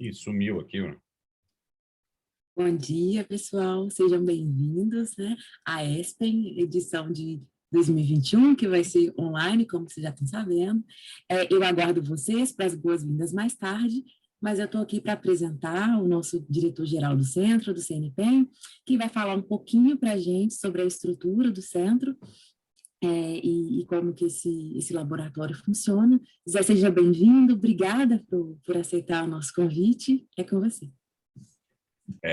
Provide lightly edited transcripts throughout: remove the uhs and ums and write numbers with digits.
Ih, sumiu aqui, né? Bom dia, pessoal. Sejam bem-vindos, né, à ESPEN, edição de 2021, que vai ser online, como vocês já estão sabendo. Eu aguardo vocês para as boas-vindas mais tarde, mas eu estou aqui para apresentar o nosso diretor-geral do centro, do CNPEM, que vai falar um pouquinho para a gente sobre a estrutura do centro, e como que esse laboratório funciona. Zé, seja bem-vindo. Obrigada por aceitar o nosso convite. É com você.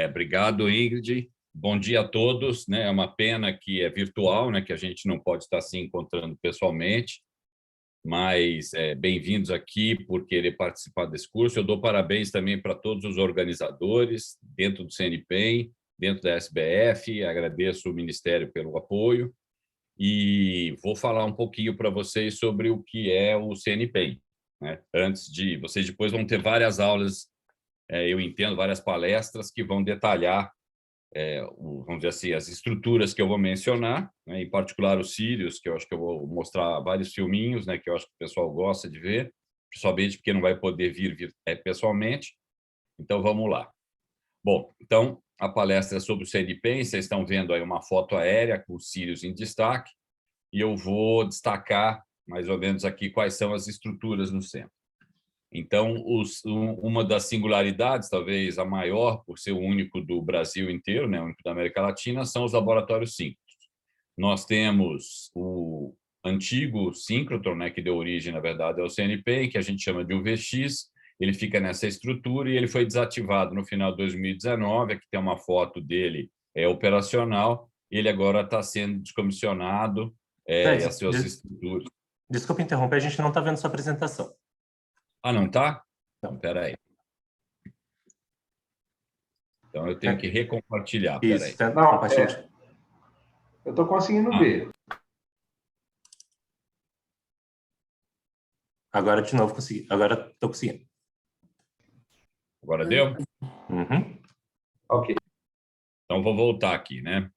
Obrigado, Ingrid. Bom dia a todos, né? É uma pena que é virtual, né? Que a gente não pode estar se encontrando pessoalmente, mas bem-vindos aqui por querer participar desse curso. Eu dou parabéns também para todos os organizadores dentro do CNPEM, dentro da SBF. Agradeço o Ministério pelo apoio e vou falar um pouquinho para vocês sobre o que é o CNPEM, né? Vocês depois vão ter várias aulas, eu entendo, várias palestras que vão detalhar, vamos dizer assim, as estruturas que eu vou mencionar, né? Em particular os cílios, que eu acho que eu vou mostrar vários filminhos, né? Que eu acho que o pessoal gosta de ver, principalmente porque não vai poder vir pessoalmente. Então, vamos lá. Bom, então, a palestra é sobre o CNPEM, vocês estão vendo aí uma foto aérea com os cílios em destaque, e eu vou destacar mais ou menos aqui quais são as estruturas no centro. Então, uma das singularidades, talvez a maior, por ser o único do Brasil inteiro, né, o único da América Latina, são os laboratórios síncronos. Nós temos o antigo síncrotron, né, que deu origem, na verdade, ao CNPEM, que a gente chama de UVX. Ele fica nessa estrutura e ele foi desativado no final de 2019. Aqui tem uma foto dele operacional. Ele agora está sendo descomissionado, e as suas estruturas. Desculpa interromper, a gente não está vendo sua apresentação. Ah, não está? Não. Espera aí. Então, eu tenho que recompartilhar. Isso, Peraí. não, compartilha. Eu estou conseguindo ver. Agora, de novo, consegui. Agora, estou conseguindo. Agora deu? Uhum. Ok. Então, vou voltar aqui, né?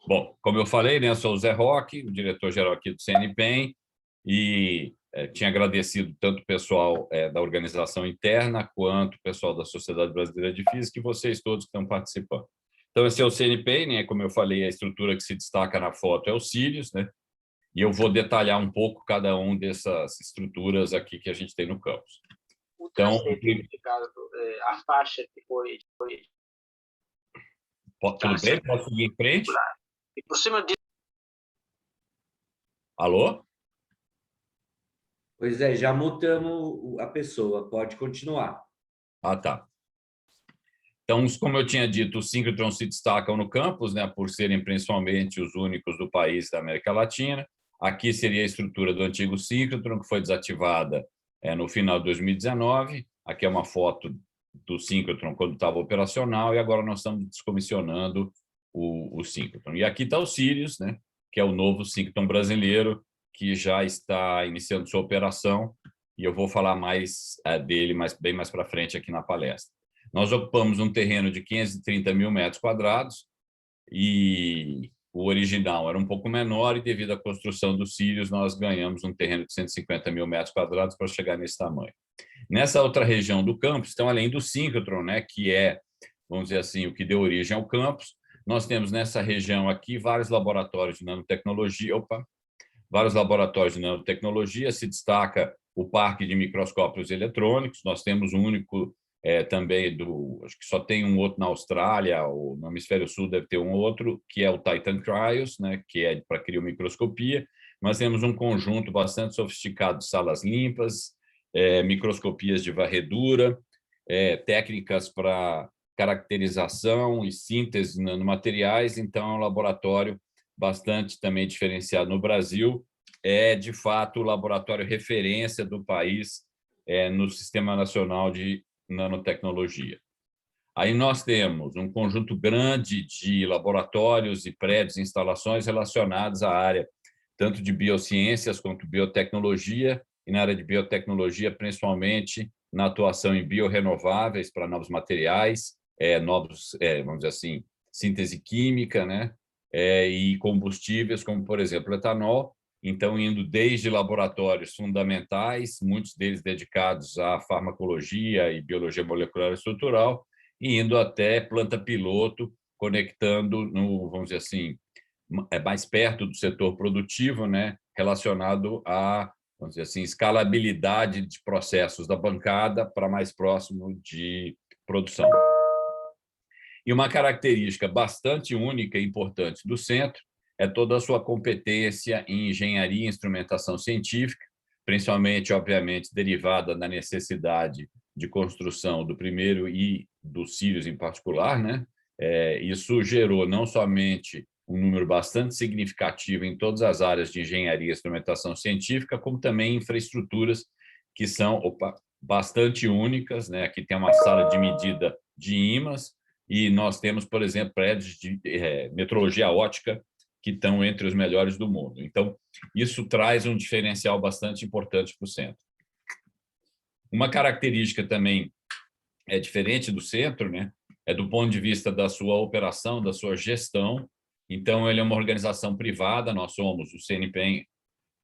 Bom, como eu falei, né, eu sou o Zé Roque, o diretor-geral aqui do CNPEM, e tinha agradecido tanto o pessoal da organização interna quanto o pessoal da Sociedade Brasileira de Física e vocês todos que estão participando. Então, esse é o CNPEM, né? Como eu falei, a estrutura que se destaca na foto é o cílios, né? E eu vou detalhar um pouco cada um dessas estruturas aqui que a gente tem no campus. Então, a faixa que foi tudo bem? Posso seguir em frente? e por cima disso. Alô? Pois é, já mutamos a pessoa, pode continuar. Ah, tá. Então, como eu tinha dito, os síncrotrons se destacam no campus, né, por serem principalmente os únicos do país da América Latina. Aqui seria a estrutura do antigo síncrotron, que foi desativada no final de 2019. Aqui é uma foto do síncrotron quando estava operacional, e agora nós estamos descomissionando o síncrotron. E aqui está o Sirius, né, que é o novo síncrotron brasileiro, que já está iniciando sua operação, e eu vou falar mais dele bem mais para frente aqui na palestra. Nós ocupamos um terreno de 530 mil metros quadrados, e o original era um pouco menor, e devido à construção dos Sirius, nós ganhamos um terreno de 150 mil metros quadrados para chegar nesse tamanho. Nessa outra região do campus, então, além do síncrotron, né, que é, vamos dizer assim, o que deu origem ao campus, nós temos nessa região aqui vários laboratórios de nanotecnologia. Vários laboratórios de nanotecnologia, se destaca o Parque de Microscópios Eletrônicos. Nós temos um único também, acho que só tem um outro na Austrália, ou no Hemisfério Sul deve ter um outro, que é o Titan Cryos, né, que é para criomicroscopia. Nós temos um conjunto bastante sofisticado de salas limpas, microscopias de varredura, técnicas para caracterização e síntese de nanomateriais. Então, é um laboratório bastante também diferenciado no Brasil. É, de fato, o laboratório referência do país no Sistema Nacional de Nanotecnologia. Aí nós temos um conjunto grande de laboratórios e prédios e instalações relacionados à área tanto de biociências quanto biotecnologia, e na área de biotecnologia, principalmente na atuação em biorrenováveis para novos materiais, novos, vamos dizer assim, síntese química, né? E combustíveis, como, por exemplo, etanol, então indo desde laboratórios fundamentais, muitos deles dedicados à farmacologia e biologia molecular e estrutural, e indo até planta piloto, conectando, vamos dizer assim, mais perto do setor produtivo, né, relacionado a, vamos dizer assim, escalabilidade de processos da bancada para mais próximo de produção. E uma característica bastante única e importante do centro é toda a sua competência em engenharia e instrumentação científica, principalmente, obviamente, derivada da necessidade de construção do primeiro e dos Sirius em particular, né? Isso gerou não somente um número bastante significativo em todas as áreas de engenharia e instrumentação científica, como também infraestruturas que são bastante únicas, né? Aqui tem uma sala de medida de ímãs, e nós temos, por exemplo, prédios de metrologia óptica que estão entre os melhores do mundo. Então, isso traz um diferencial bastante importante para o centro. Uma característica também diferente do centro, né, é do ponto de vista da sua operação, da sua gestão. Então, ele é uma organização privada, nós somos o CNPEM.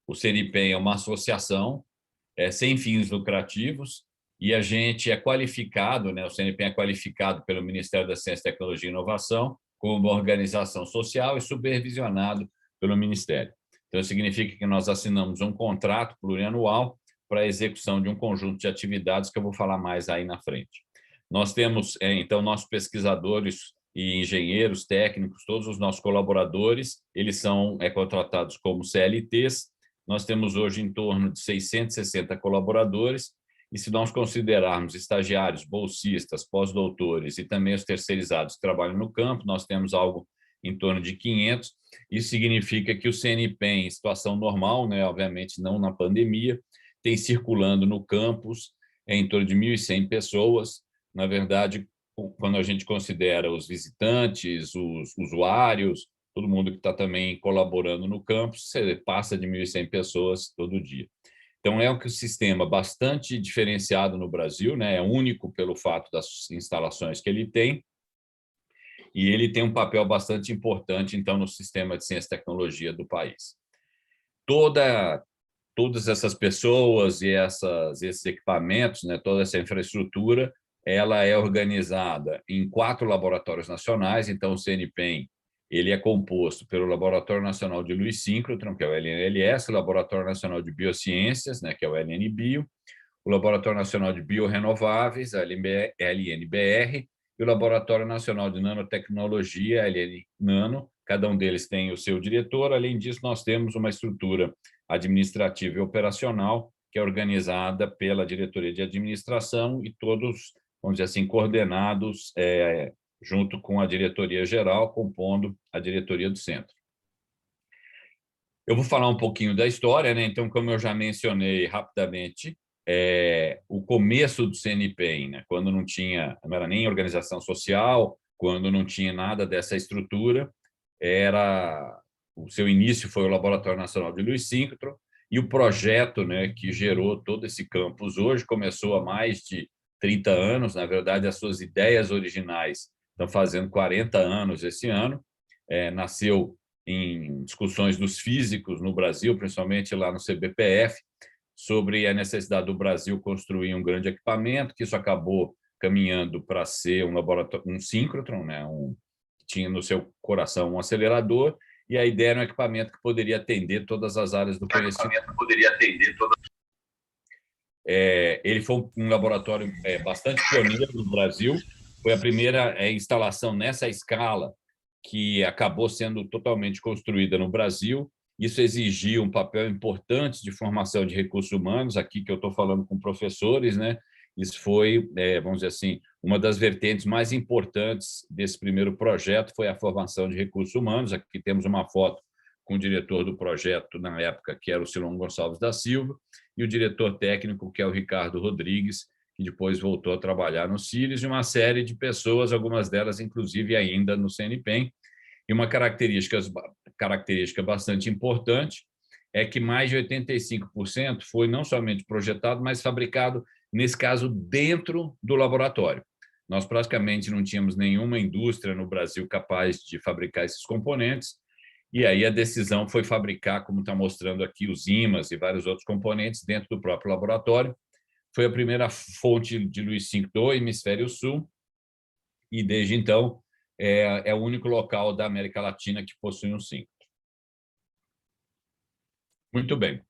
O CNPEM é uma associação sem fins lucrativos, e a gente é qualificado, né, o CNPEM é qualificado pelo Ministério da Ciência, Tecnologia e Inovação como uma organização social e supervisionado pelo Ministério. Então, significa que nós assinamos um contrato plurianual para a execução de um conjunto de atividades que eu vou falar mais aí na frente. Nós temos, então, nossos pesquisadores e engenheiros técnicos, todos os nossos colaboradores, eles são contratados como CLTs. Nós temos hoje em torno de 660 colaboradores, e se nós considerarmos estagiários, bolsistas, pós-doutores e também os terceirizados que trabalham no campo, nós temos algo em torno de 500. Isso significa que o CNPEM, em situação normal, né, obviamente não na pandemia, tem circulando no campus em torno de 1.100 pessoas. Na verdade, quando a gente considera os visitantes, os usuários, todo mundo que está também colaborando no campus, você passa de 1.100 pessoas todo dia. Então, é um sistema bastante diferenciado no Brasil, né? É único pelo fato das instalações que ele tem, e ele tem um papel bastante importante, então, no sistema de ciência e tecnologia do país. Todas essas pessoas e esses equipamentos, né, toda essa infraestrutura, ela é organizada em 4 laboratórios nacionais. Então, o CNPEM ele é composto pelo Laboratório Nacional de Luz Síncrotron, que é o LNLS, o Laboratório Nacional de Biociências, né, que é o LNBio, o Laboratório Nacional de Biorrenováveis, a LNBR, e o Laboratório Nacional de Nanotecnologia, LNNano. Cada um deles tem o seu diretor. Além disso, nós temos uma estrutura administrativa e operacional que é organizada pela Diretoria de Administração, e todos, vamos dizer assim, coordenados junto com a diretoria geral, compondo a diretoria do centro. Eu vou falar um pouquinho da história, né? Então, como eu já mencionei rapidamente, o começo do CNPEM, né? Quando não era nem organização social, quando não tinha nada dessa estrutura, o seu início foi o Laboratório Nacional de Luz Síncrotron, e o projeto, né, que gerou todo esse campus hoje começou há mais de 30 anos. Na verdade, as suas ideias originais estão fazendo 40 anos esse ano. Nasceu em discussões dos físicos no Brasil, principalmente lá no CBPF, sobre a necessidade do Brasil construir um grande equipamento, que isso acabou caminhando para ser um laboratório, um síncrotron, né, que tinha no seu coração um acelerador, e a ideia era um equipamento que poderia atender todas as áreas do conhecimento. Ele foi um laboratório bastante pioneiro no Brasil. Foi a primeira instalação nessa escala que acabou sendo totalmente construída no Brasil. Isso exigia um papel importante de formação de recursos humanos, aqui que eu estou falando com professores, né? Isso foi, vamos dizer assim, uma das vertentes mais importantes desse primeiro projeto, foi a formação de recursos humanos. Aqui temos uma foto com o diretor do projeto na época, que era o Silon Gonçalves da Silva, e o diretor técnico, que é o Ricardo Rodrigues, que depois voltou a trabalhar no Sirius, e uma série de pessoas, algumas delas, inclusive, ainda no CNPEM. E uma característica bastante importante é que mais de 85% foi não somente projetado, mas fabricado, nesse caso, dentro do laboratório. Nós praticamente não tínhamos nenhuma indústria no Brasil capaz de fabricar esses componentes, E aí a decisão foi fabricar, como está mostrando aqui, os ímãs e vários outros componentes dentro do próprio laboratório. Foi a primeira fonte de luz 5 do hemisfério sul, e desde então é o único local da América Latina que possui um síncrotron. Muito bem.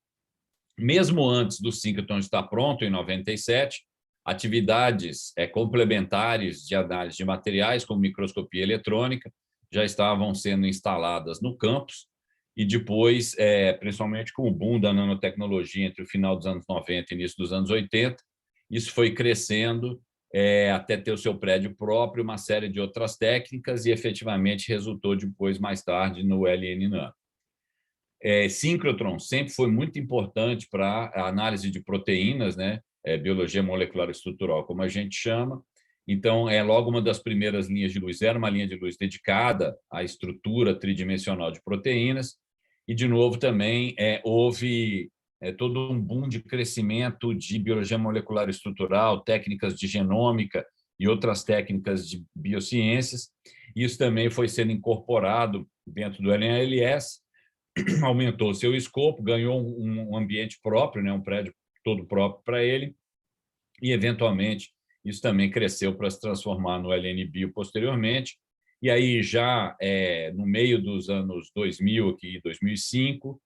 Mesmo antes do síncrotron estar pronto, em 97, atividades complementares de análise de materiais, como microscopia eletrônica, já estavam sendo instaladas no campus, e depois, principalmente com o boom da nanotecnologia entre o final dos anos 90 e início dos anos 80, isso foi crescendo até ter o seu prédio próprio, uma série de outras técnicas, e efetivamente resultou depois, mais tarde, no LN Nano. Síncrotron sempre foi muito importante para a análise de proteínas, né? Biologia molecular estrutural, como a gente chama. Então, logo uma das primeiras linhas de luz era uma linha de luz dedicada à estrutura tridimensional de proteínas, e, de novo, também houve todo um boom de crescimento de biologia molecular estrutural, técnicas de genômica e outras técnicas de biociências. Isso também foi sendo incorporado dentro do LNLS, aumentou seu escopo, ganhou um ambiente próprio, né, um prédio todo próprio para ele, e, eventualmente, isso também cresceu para se transformar no LNBio posteriormente. E aí, já no meio dos anos 2000, aqui, 2005,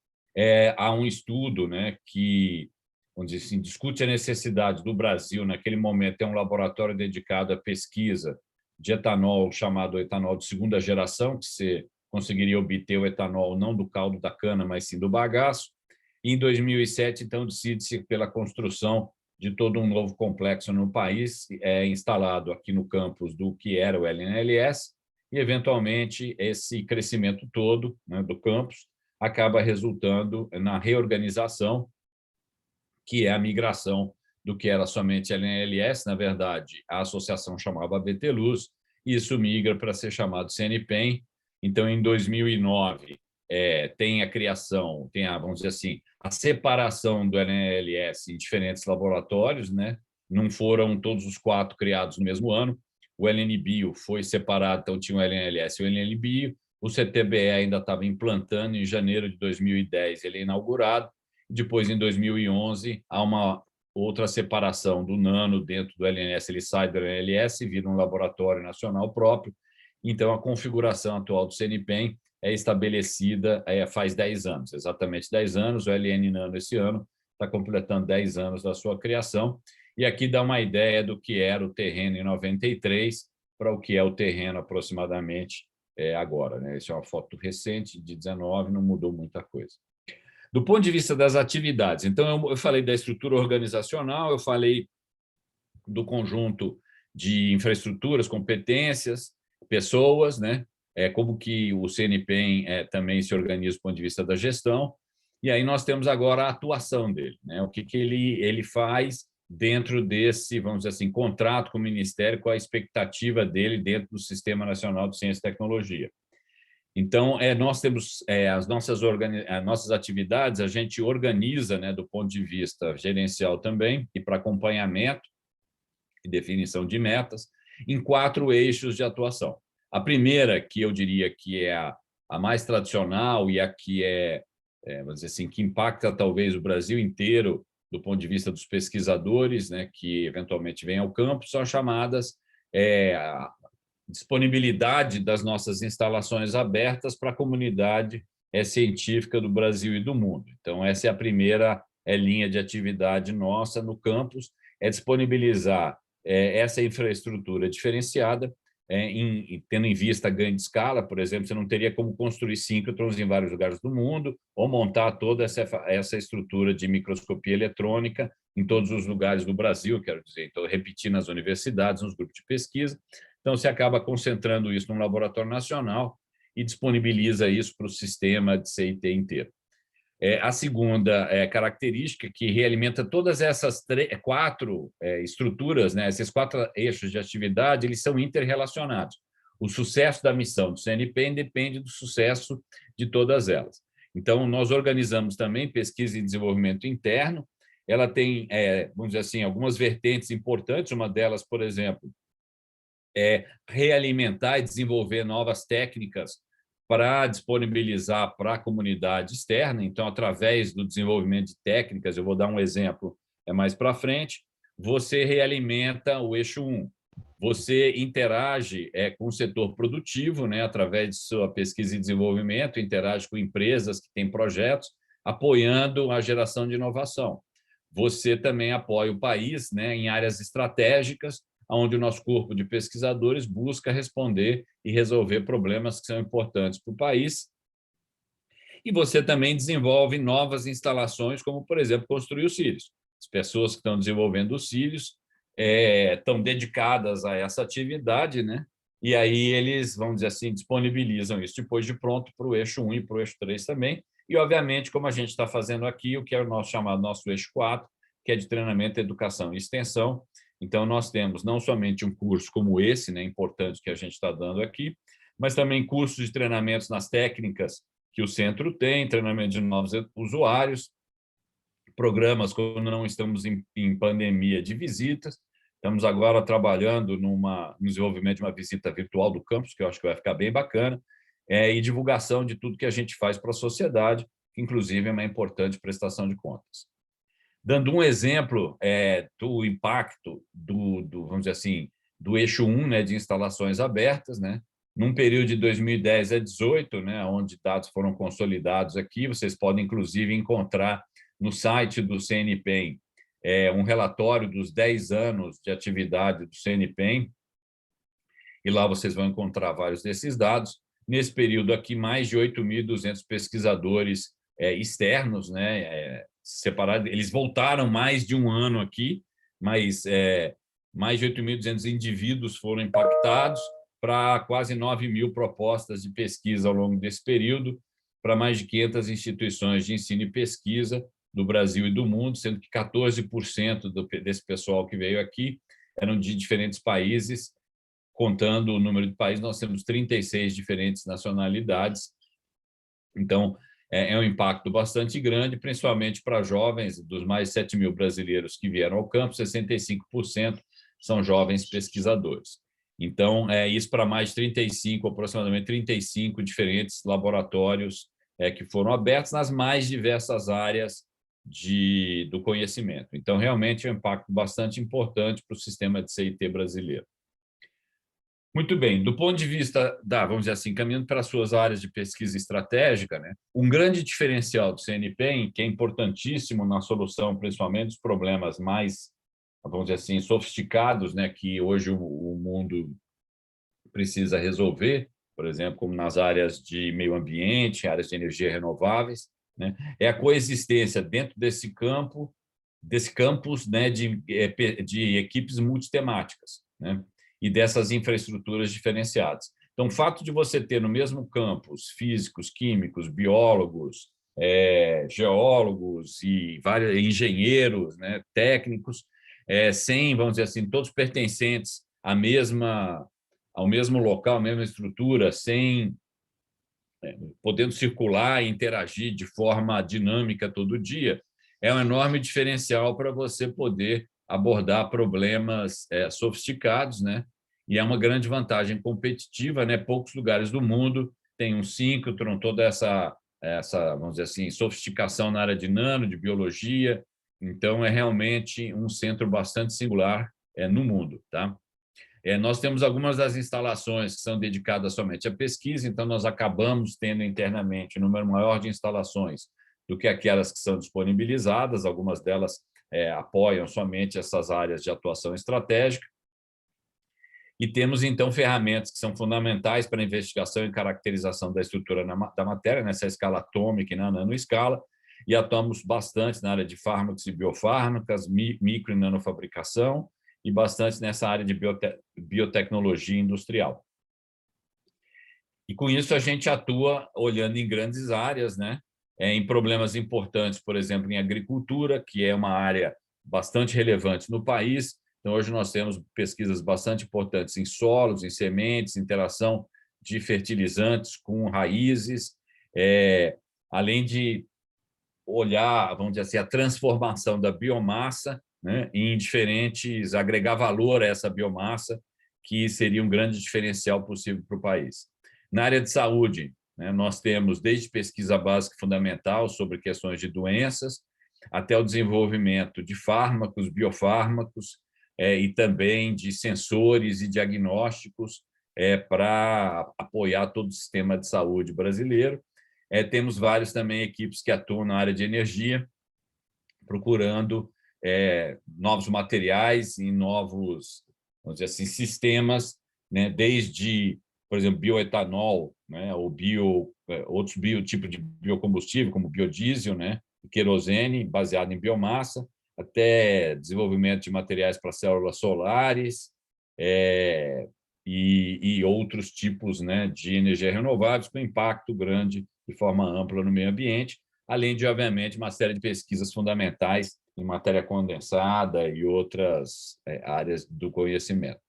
há um estudo, né, que, vamos dizer assim, discute a necessidade do Brasil, naquele momento, ter um laboratório dedicado à pesquisa de etanol, chamado etanol de segunda geração, que se conseguiria obter o etanol não do caldo da cana, mas sim do bagaço. E, em 2007, então, decide-se pela construção de todo um novo complexo no país, instalado aqui no campus do que era o LNLS, e, eventualmente, esse crescimento todo, né, do campus acaba resultando na reorganização, que é a migração do que era somente LNLS, na verdade, a associação chamava ABT-Luz, e isso migra para ser chamado CNPEM. Então, em 2009, tem a criação, vamos dizer assim, a separação do LNLS em diferentes laboratórios, né? Não foram todos os 4 criados no mesmo ano. O LNBio foi separado, então tinha o LNLS e o LNBio. O CTBE ainda estava implantando, em janeiro de 2010 ele é inaugurado. Depois, em 2011, há uma outra separação do nano dentro do LNS, ele sai do LNLS e vira um laboratório nacional próprio. Então, a configuração atual do CNPEM é estabelecida faz 10 anos, exatamente 10 anos. O LN Nano, esse ano, está completando 10 anos da sua criação. E aqui dá uma ideia do que era o terreno em 93 para o que é o terreno aproximadamente agora, né? Essa é uma foto recente, de 19, não mudou muita coisa. Do ponto de vista das atividades, então, eu falei da estrutura organizacional, eu falei do conjunto de infraestruturas, competências, pessoas, né? Como que o CNPEM também se organiza do ponto de vista da gestão. E aí nós temos agora a atuação dele, né? O que ele faz dentro desse, vamos dizer assim, contrato com o Ministério, com a expectativa dele dentro do Sistema Nacional de Ciência e Tecnologia. Então, nós temos as nossas atividades, a gente organiza, né, do ponto de vista gerencial também, e para acompanhamento e definição de metas, em 4 eixos de atuação. A primeira, que eu diria que é a mais tradicional e a que vamos dizer assim, que impacta talvez o Brasil inteiro do ponto de vista dos pesquisadores, né, que eventualmente vêm ao campo, são chamadas disponibilidade das nossas instalações abertas para a comunidade científica do Brasil e do mundo. Então, essa é a primeira linha de atividade nossa no campus, disponibilizar essa infraestrutura diferenciada, tendo em vista ganho de escala. Por exemplo, você não teria como construir síncrotrons em vários lugares do mundo, ou montar toda essa estrutura de microscopia eletrônica em todos os lugares do Brasil, quero dizer, então, repetir nas universidades, nos grupos de pesquisa. Então, você acaba concentrando isso num laboratório nacional e disponibiliza isso para o sistema de CIT inteiro. A segunda característica, que realimenta todas essas 4 estruturas, né, esses 4 eixos de atividade, eles são interrelacionados. O sucesso da missão do CNPEM depende do sucesso de todas elas. Então, nós organizamos também pesquisa e desenvolvimento interno. Ela tem, vamos dizer assim, algumas vertentes importantes. Uma delas, por exemplo, realimentar e desenvolver novas técnicas para disponibilizar para a comunidade externa. Então, através do desenvolvimento de técnicas, eu vou dar um exemplo mais para frente, você realimenta o eixo 1. Você interage com o setor produtivo, né, através de sua pesquisa e desenvolvimento, interage com empresas que têm projetos, apoiando a geração de inovação. Você também apoia o país, né, em áreas estratégicas, onde o nosso corpo de pesquisadores busca responder e resolver problemas que são importantes para o país. E você também desenvolve novas instalações, como, por exemplo, construir os cílios. As pessoas que estão desenvolvendo os cílios estão dedicadas a essa atividade, né? E aí eles, vamos dizer assim, disponibilizam isso depois de pronto para o eixo 1 e para o eixo 3 também. E, obviamente, como a gente está fazendo aqui, o que é o nosso chamado nosso eixo 4, que é de treinamento, educação e extensão. Então, nós temos não somente um curso como esse, né, importante que a gente está dando aqui, mas também cursos de treinamentos nas técnicas que o centro tem, treinamento de novos usuários, programas quando não estamos em pandemia de visitas. Estamos agora trabalhando no desenvolvimento de uma visita virtual do campus, que eu acho que vai ficar bem bacana, e divulgação de tudo que a gente faz para a sociedade, que inclusive é uma importante prestação de contas. Dando um exemplo do impacto vamos dizer assim, do eixo 1, né, de instalações abertas, né, num período de 2010 a 2018, né, onde dados foram consolidados aqui, vocês podem, inclusive, encontrar no site do CNPEM um relatório dos 10 anos de atividade do CNPEM, e lá vocês vão encontrar vários desses dados. Nesse período aqui, mais de 8.200 pesquisadores externos, né, separados, eles voltaram mais de um ano aqui, mas mais de 8.200 indivíduos foram impactados para quase 9.000 propostas de pesquisa ao longo desse período, para mais de 500 instituições de ensino e pesquisa do Brasil e do mundo, sendo que 14% desse pessoal que veio aqui eram de diferentes países. Contando o número de países, nós temos 36 diferentes nacionalidades. Então, é um impacto bastante grande, principalmente para jovens. Dos mais de 7.000 brasileiros que vieram ao campo, 65% são jovens pesquisadores. Então, isso para mais de 35, aproximadamente 35 diferentes laboratórios que foram abertos nas mais diversas áreas do conhecimento. Então, realmente, é um impacto bastante importante para o sistema de CIT brasileiro. Muito bem, do ponto de vista vamos dizer assim, caminhando para as suas áreas de pesquisa estratégica, né, um grande diferencial do CNPEM, que é importantíssimo na solução, principalmente dos problemas mais, vamos dizer assim, sofisticados, né, que hoje o mundo precisa resolver, por exemplo, como nas áreas de meio ambiente, áreas de energia renováveis, né, é a coexistência dentro desse campus, né, de equipes multitemáticas, né, e dessas infraestruturas diferenciadas. Então, o fato de você ter no mesmo campus físicos, químicos, biólogos, geólogos e vários engenheiros, né, técnicos, sem, vamos dizer assim, todos pertencentes ao mesmo local, à mesma estrutura, podendo circular e interagir de forma dinâmica todo dia, é um enorme diferencial para você poder abordar problemas sofisticados, né? E é uma grande vantagem competitiva, né? Poucos lugares do mundo têm um síncrotron, toda essa, vamos dizer assim, sofisticação na área de nano, de biologia. Então, é realmente um centro bastante singular no mundo, tá? Nós temos algumas das instalações que são dedicadas somente à pesquisa, então nós acabamos tendo internamente um número maior de instalações do que aquelas que são disponibilizadas, algumas delas apoiam somente essas áreas de atuação estratégica. E temos, então, ferramentas que são fundamentais para a investigação e caracterização da estrutura da matéria, nessa escala atômica e na nanoescala, e atuamos bastante na área de fármacos e biofármacas, micro e nanofabricação, e bastante nessa área de biotecnologia industrial. E, com isso, a gente atua olhando em grandes áreas, né? Em problemas importantes, por exemplo, em agricultura, que é uma área bastante relevante no país. Então, hoje nós temos pesquisas bastante importantes em solos, em sementes, interação de fertilizantes com raízes, além de olhar, vamos dizer assim, a transformação da biomassa, né, em diferentes, agregar valor a essa biomassa, que seria um grande diferencial possível para o país. Na área de saúde, né? Nós temos desde pesquisa básica fundamental sobre questões de doenças, até o desenvolvimento de fármacos, biofármacos, e também de sensores e diagnósticos para apoiar todo o sistema de saúde brasileiro. Temos vários também equipes que atuam na área de energia, procurando novos materiais e novos, vamos dizer assim, sistemas, né? Desde, por exemplo, bioetanol, né? Ou outros biotipos de biocombustível, como biodiesel, né? Querosene, baseado em biomassa, até desenvolvimento de materiais para células solares, e outros tipos, né, de energia renováveis com impacto grande de forma ampla no meio ambiente, além de, obviamente, uma série de pesquisas fundamentais em matéria condensada e outras áreas do conhecimento.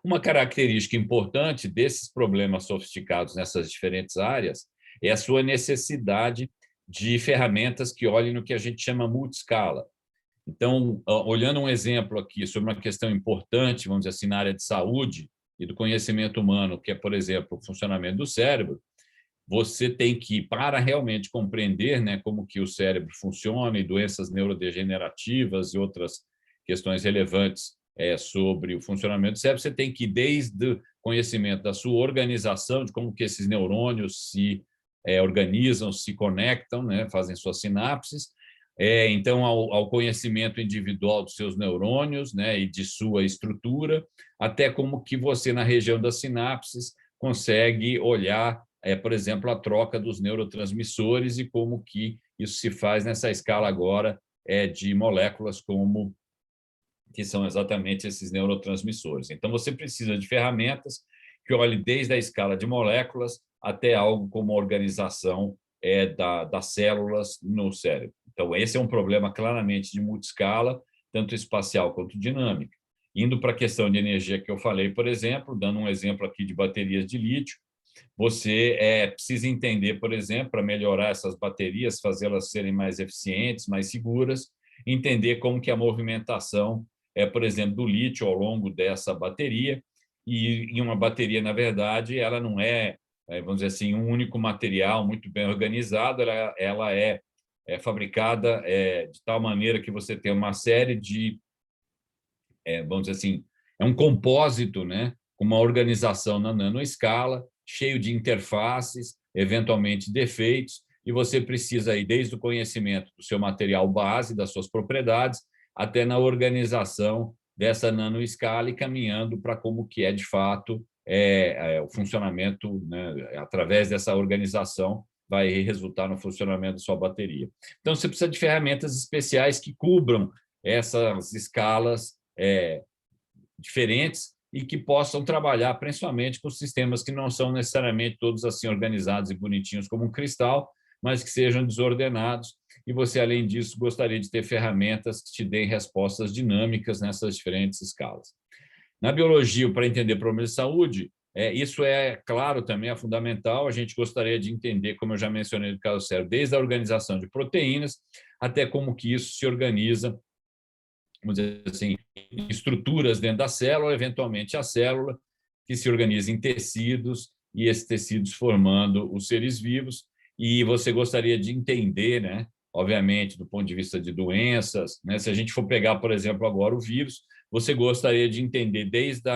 Uma característica importante desses problemas sofisticados nessas diferentes áreas é a sua necessidade de ferramentas que olhem no que a gente chama multiscala. Então, olhando um exemplo aqui sobre uma questão importante, vamos dizer assim, na área de saúde e do conhecimento humano, que é, por exemplo, o funcionamento do cérebro, você tem que, para realmente compreender, né, como que o cérebro funciona e doenças neurodegenerativas e outras questões relevantes sobre o funcionamento do cérebro, você tem que ir desde o conhecimento da sua organização, de como que esses neurônios se organizam, se conectam, né, fazem suas sinapses, então, ao conhecimento individual dos seus neurônios, né, e de sua estrutura, até como que você, na região das sinapses, consegue olhar, por exemplo, a troca dos neurotransmissores e como que isso se faz nessa escala agora de moléculas que são exatamente esses neurotransmissores. Então, você precisa de ferramentas que olhem desde a escala de moléculas até algo como a organização das células no cérebro. Então, esse é um problema claramente de multiscala, tanto espacial quanto dinâmica. Indo para a questão de energia que eu falei, por exemplo, dando um exemplo aqui de baterias de lítio, você precisa entender, por exemplo, para melhorar essas baterias, fazê-las serem mais eficientes, mais seguras, entender como que a movimentação por exemplo, do lítio ao longo dessa bateria, e uma bateria, na verdade, ela não vamos dizer assim, um único material muito bem organizado, ela é fabricada de tal maneira que você tem uma série de, vamos dizer assim, é um compósito, né, com uma organização na nanoescala, cheio de interfaces, eventualmente defeitos, e você precisa ir desde o conhecimento do seu material base, das suas propriedades, até na organização dessa nanoescala e caminhando para como que de fato, o funcionamento, né, através dessa organização, vai resultar no funcionamento da sua bateria. Então, você precisa de ferramentas especiais que cubram essas escalas diferentes e que possam trabalhar principalmente com sistemas que não são necessariamente todos assim organizados e bonitinhos como um cristal, mas que sejam desordenados. E você, além disso, gostaria de ter ferramentas que te deem respostas dinâmicas nessas diferentes escalas. Na biologia, para entender problemas de saúde, isso claro, também é fundamental. A gente gostaria de entender, como eu já mencionei no caso do cérebro, desde a organização de proteínas até como que isso se organiza, vamos dizer assim, em estruturas dentro da célula, eventualmente a célula, que se organiza em tecidos, e esses tecidos formando os seres vivos. E você gostaria de entender, né, obviamente, do ponto de vista de doenças, né, se a gente for pegar, por exemplo, agora o vírus, você gostaria de entender desde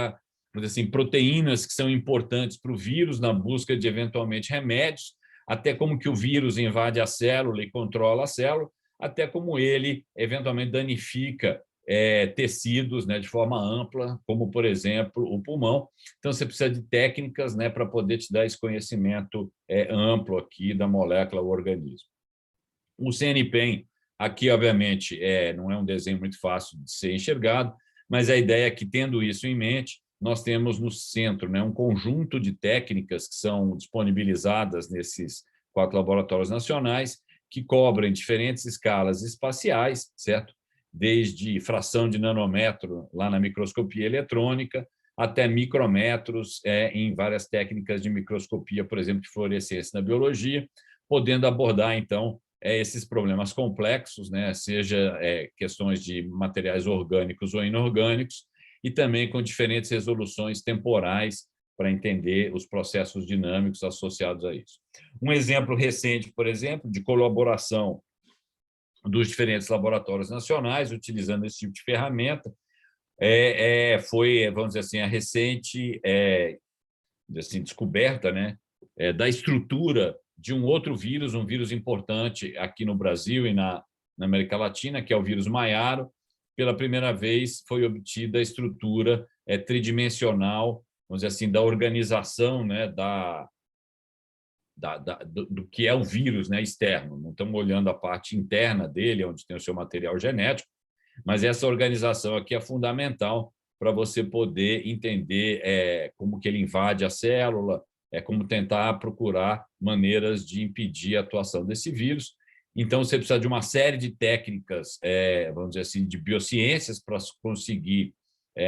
assim, proteínas que são importantes para o vírus na busca de, eventualmente, remédios, até como que o vírus invade a célula e controla a célula, até como ele, eventualmente, danifica tecidos, né, de forma ampla, como, por exemplo, o pulmão. Então, você precisa de técnicas, né, para poder te dar esse conhecimento amplo aqui da molécula, o organismo. O CNPEM, aqui, obviamente, não é um desenho muito fácil de ser enxergado, mas a ideia é que, tendo isso em mente, nós temos no centro, né, um conjunto de técnicas que são disponibilizadas nesses 4 laboratórios nacionais, que cobrem diferentes escalas espaciais, certo? Desde fração de nanômetro lá na microscopia eletrônica, até micrometros em várias técnicas de microscopia, por exemplo, de fluorescência na biologia, podendo abordar, então, esses problemas complexos, né, seja questões de materiais orgânicos ou inorgânicos, e também com diferentes resoluções temporais para entender os processos dinâmicos associados a isso. Um exemplo recente, por exemplo, de colaboração dos diferentes laboratórios nacionais, utilizando esse tipo de ferramenta, foi, vamos dizer assim, a recente descoberta, né, da estrutura de um outro vírus, um vírus importante aqui no Brasil e na América Latina, que é o vírus Maiaro. Pela primeira vez foi obtida a estrutura tridimensional, vamos dizer assim, da organização, né, do que é o vírus, né, externo. Não estamos olhando a parte interna dele, onde tem o seu material genético, mas essa organização aqui é fundamental para você poder entender como que ele invade a célula, como tentar procurar maneiras de impedir a atuação desse vírus. Então, você precisa de uma série de técnicas, vamos dizer assim, de biociências para conseguir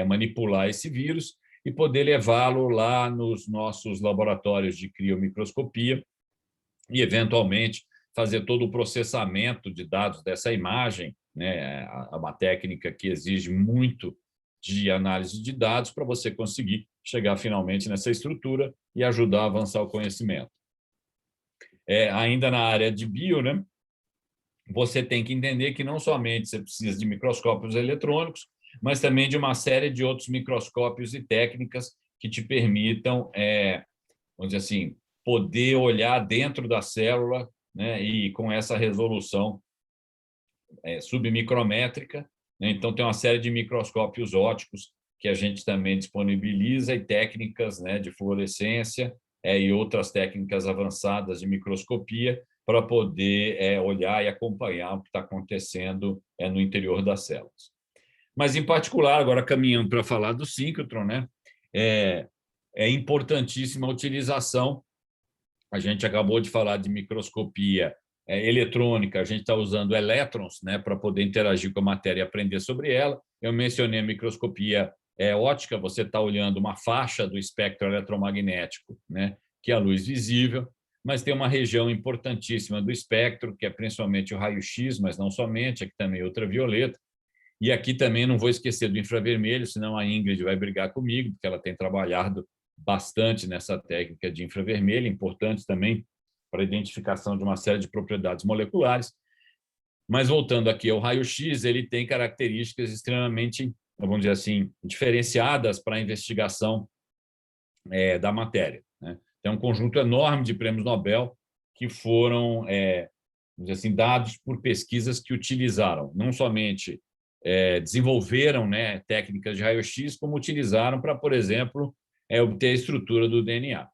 manipular esse vírus e poder levá-lo lá nos nossos laboratórios de criomicroscopia e, eventualmente, fazer todo o processamento de dados dessa imagem, né? Uma técnica que exige muito de análise de dados para você conseguir chegar finalmente nessa estrutura e ajudar a avançar o conhecimento. Ainda na área de bio, né? Você tem que entender que não somente você precisa de microscópios eletrônicos, mas também de uma série de outros microscópios e técnicas que te permitam, vamos dizer assim, poder olhar dentro da célula, né, e com essa resolução submicrométrica, né? Então, tem uma série de microscópios ópticos que a gente também disponibiliza e técnicas, né, de fluorescência e outras técnicas avançadas de microscopia para poder olhar e acompanhar o que está acontecendo no interior das células. Mas, em particular, agora caminhando para falar do síncrotron, né, é importantíssima a utilização. A gente acabou de falar de microscopia eletrônica, a gente está usando elétrons, né, para poder interagir com a matéria e aprender sobre ela. Eu mencionei a microscopia óptica, você está olhando uma faixa do espectro eletromagnético, né, que é a luz visível, mas tem uma região importantíssima do espectro, que é principalmente o raio-x, mas não somente, aqui também ultravioleta. E aqui também não vou esquecer do infravermelho, senão a Ingrid vai brigar comigo, porque ela tem trabalhado bastante nessa técnica de infravermelho, importante também para a identificação de uma série de propriedades moleculares. Mas, voltando aqui ao raio-x, ele tem características extremamente, vamos dizer assim, diferenciadas para a investigação da matéria, né? Tem um conjunto enorme de prêmios Nobel que foram, vamos dizer assim, dados por pesquisas que utilizaram, não somente desenvolveram, né, técnicas de raio-x, como utilizaram para, por exemplo, obter a estrutura do DNA.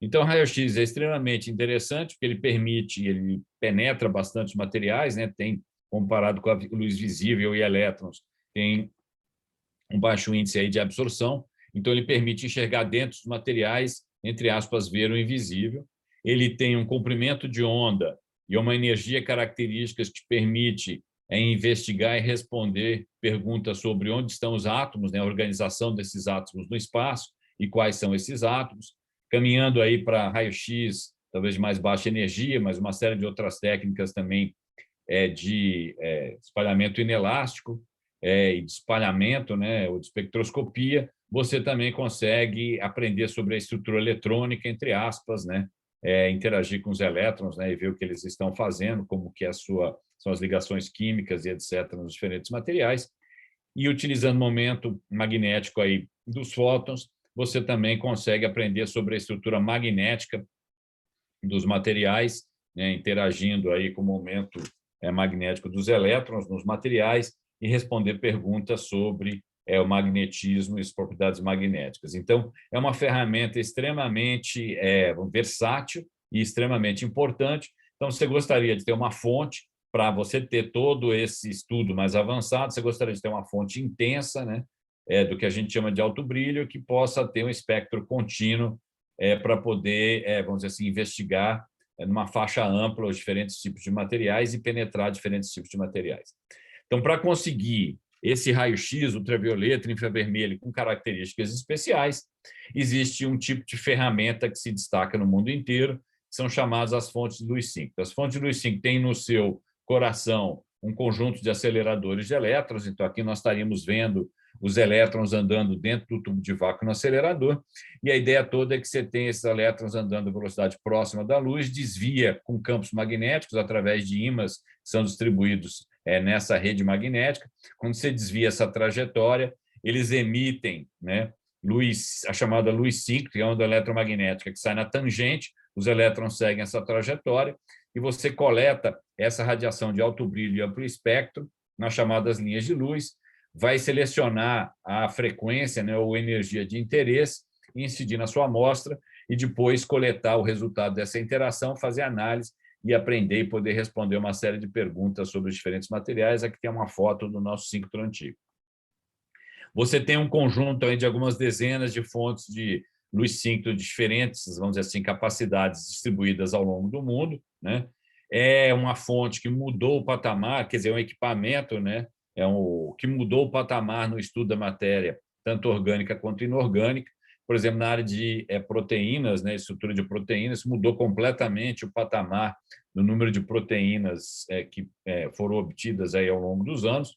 Então, o raio-x é extremamente interessante, porque ele penetra bastante materiais, né? Tem, comparado com a luz visível e elétrons, tem um baixo índice aí de absorção, então ele permite enxergar dentro dos materiais, entre aspas, ver o invisível. Ele tem um comprimento de onda e uma energia característica que permite investigar e responder perguntas sobre onde estão os átomos, né? A organização desses átomos no espaço e quais são esses átomos, caminhando aí para raio-x, talvez de mais baixa energia, mas uma série de outras técnicas também de espalhamento inelástico e de espalhamento, né, ou de espectroscopia. Você também consegue aprender sobre a estrutura eletrônica, entre aspas, né, interagir com os elétrons, né, e ver o que eles estão fazendo, como que são as ligações químicas e etc. nos diferentes materiais. E utilizando o momento magnético aí dos fótons, você também consegue aprender sobre a estrutura magnética dos materiais, né, interagindo aí com o momento magnético dos elétrons nos materiais e responder perguntas sobre o magnetismo e as propriedades magnéticas. Então, é uma ferramenta extremamente versátil e extremamente importante. Então, você gostaria de ter uma fonte para você ter todo esse estudo mais avançado, você gostaria de ter uma fonte intensa, né, do que a gente chama de alto brilho, que possa ter um espectro contínuo para poder, vamos dizer assim, investigar numa faixa ampla os diferentes tipos de materiais e penetrar diferentes tipos de materiais. Então, para conseguir esse raio-x, ultravioleta, infravermelho, com características especiais, existe um tipo de ferramenta que se destaca no mundo inteiro, que são chamadas as fontes de luz síncrona. As fontes de luz síncrona têm no seu coração um conjunto de aceleradores de elétrons, então aqui nós estaríamos vendo os elétrons andando dentro do tubo de vácuo no acelerador, e a ideia toda é que você tem esses elétrons andando a velocidade próxima da luz, desvia com campos magnéticos através de ímãs que são distribuídos nessa rede magnética. Quando você desvia essa trajetória, eles emitem, né, luz, a chamada luz síncrona, que é a onda eletromagnética que sai na tangente, os elétrons seguem essa trajetória, e você coleta essa radiação de alto brilho e amplo espectro nas chamadas linhas de luz, vai selecionar a frequência, né, ou energia de interesse, incidir na sua amostra e depois coletar o resultado dessa interação, fazer análise e aprender e poder responder uma série de perguntas sobre os diferentes materiais. Aqui tem uma foto do nosso síncrotron antigo. Você tem um conjunto aí de algumas dezenas de fontes de luz síncrona de diferentes, vamos dizer assim, capacidades distribuídas ao longo do mundo, né? É uma fonte que mudou o patamar, quer dizer, um equipamento, né? Que mudou o patamar no estudo da matéria, tanto orgânica quanto inorgânica. Por exemplo, na área de proteínas, né, estrutura de proteínas, mudou completamente o patamar do número de proteínas que foram obtidas aí ao longo dos anos,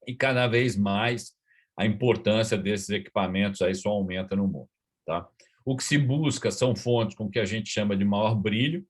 e cada vez mais a importância desses equipamentos aí só aumenta no mundo. Tá? O que se busca são fontes com que a gente chama de maior brilho,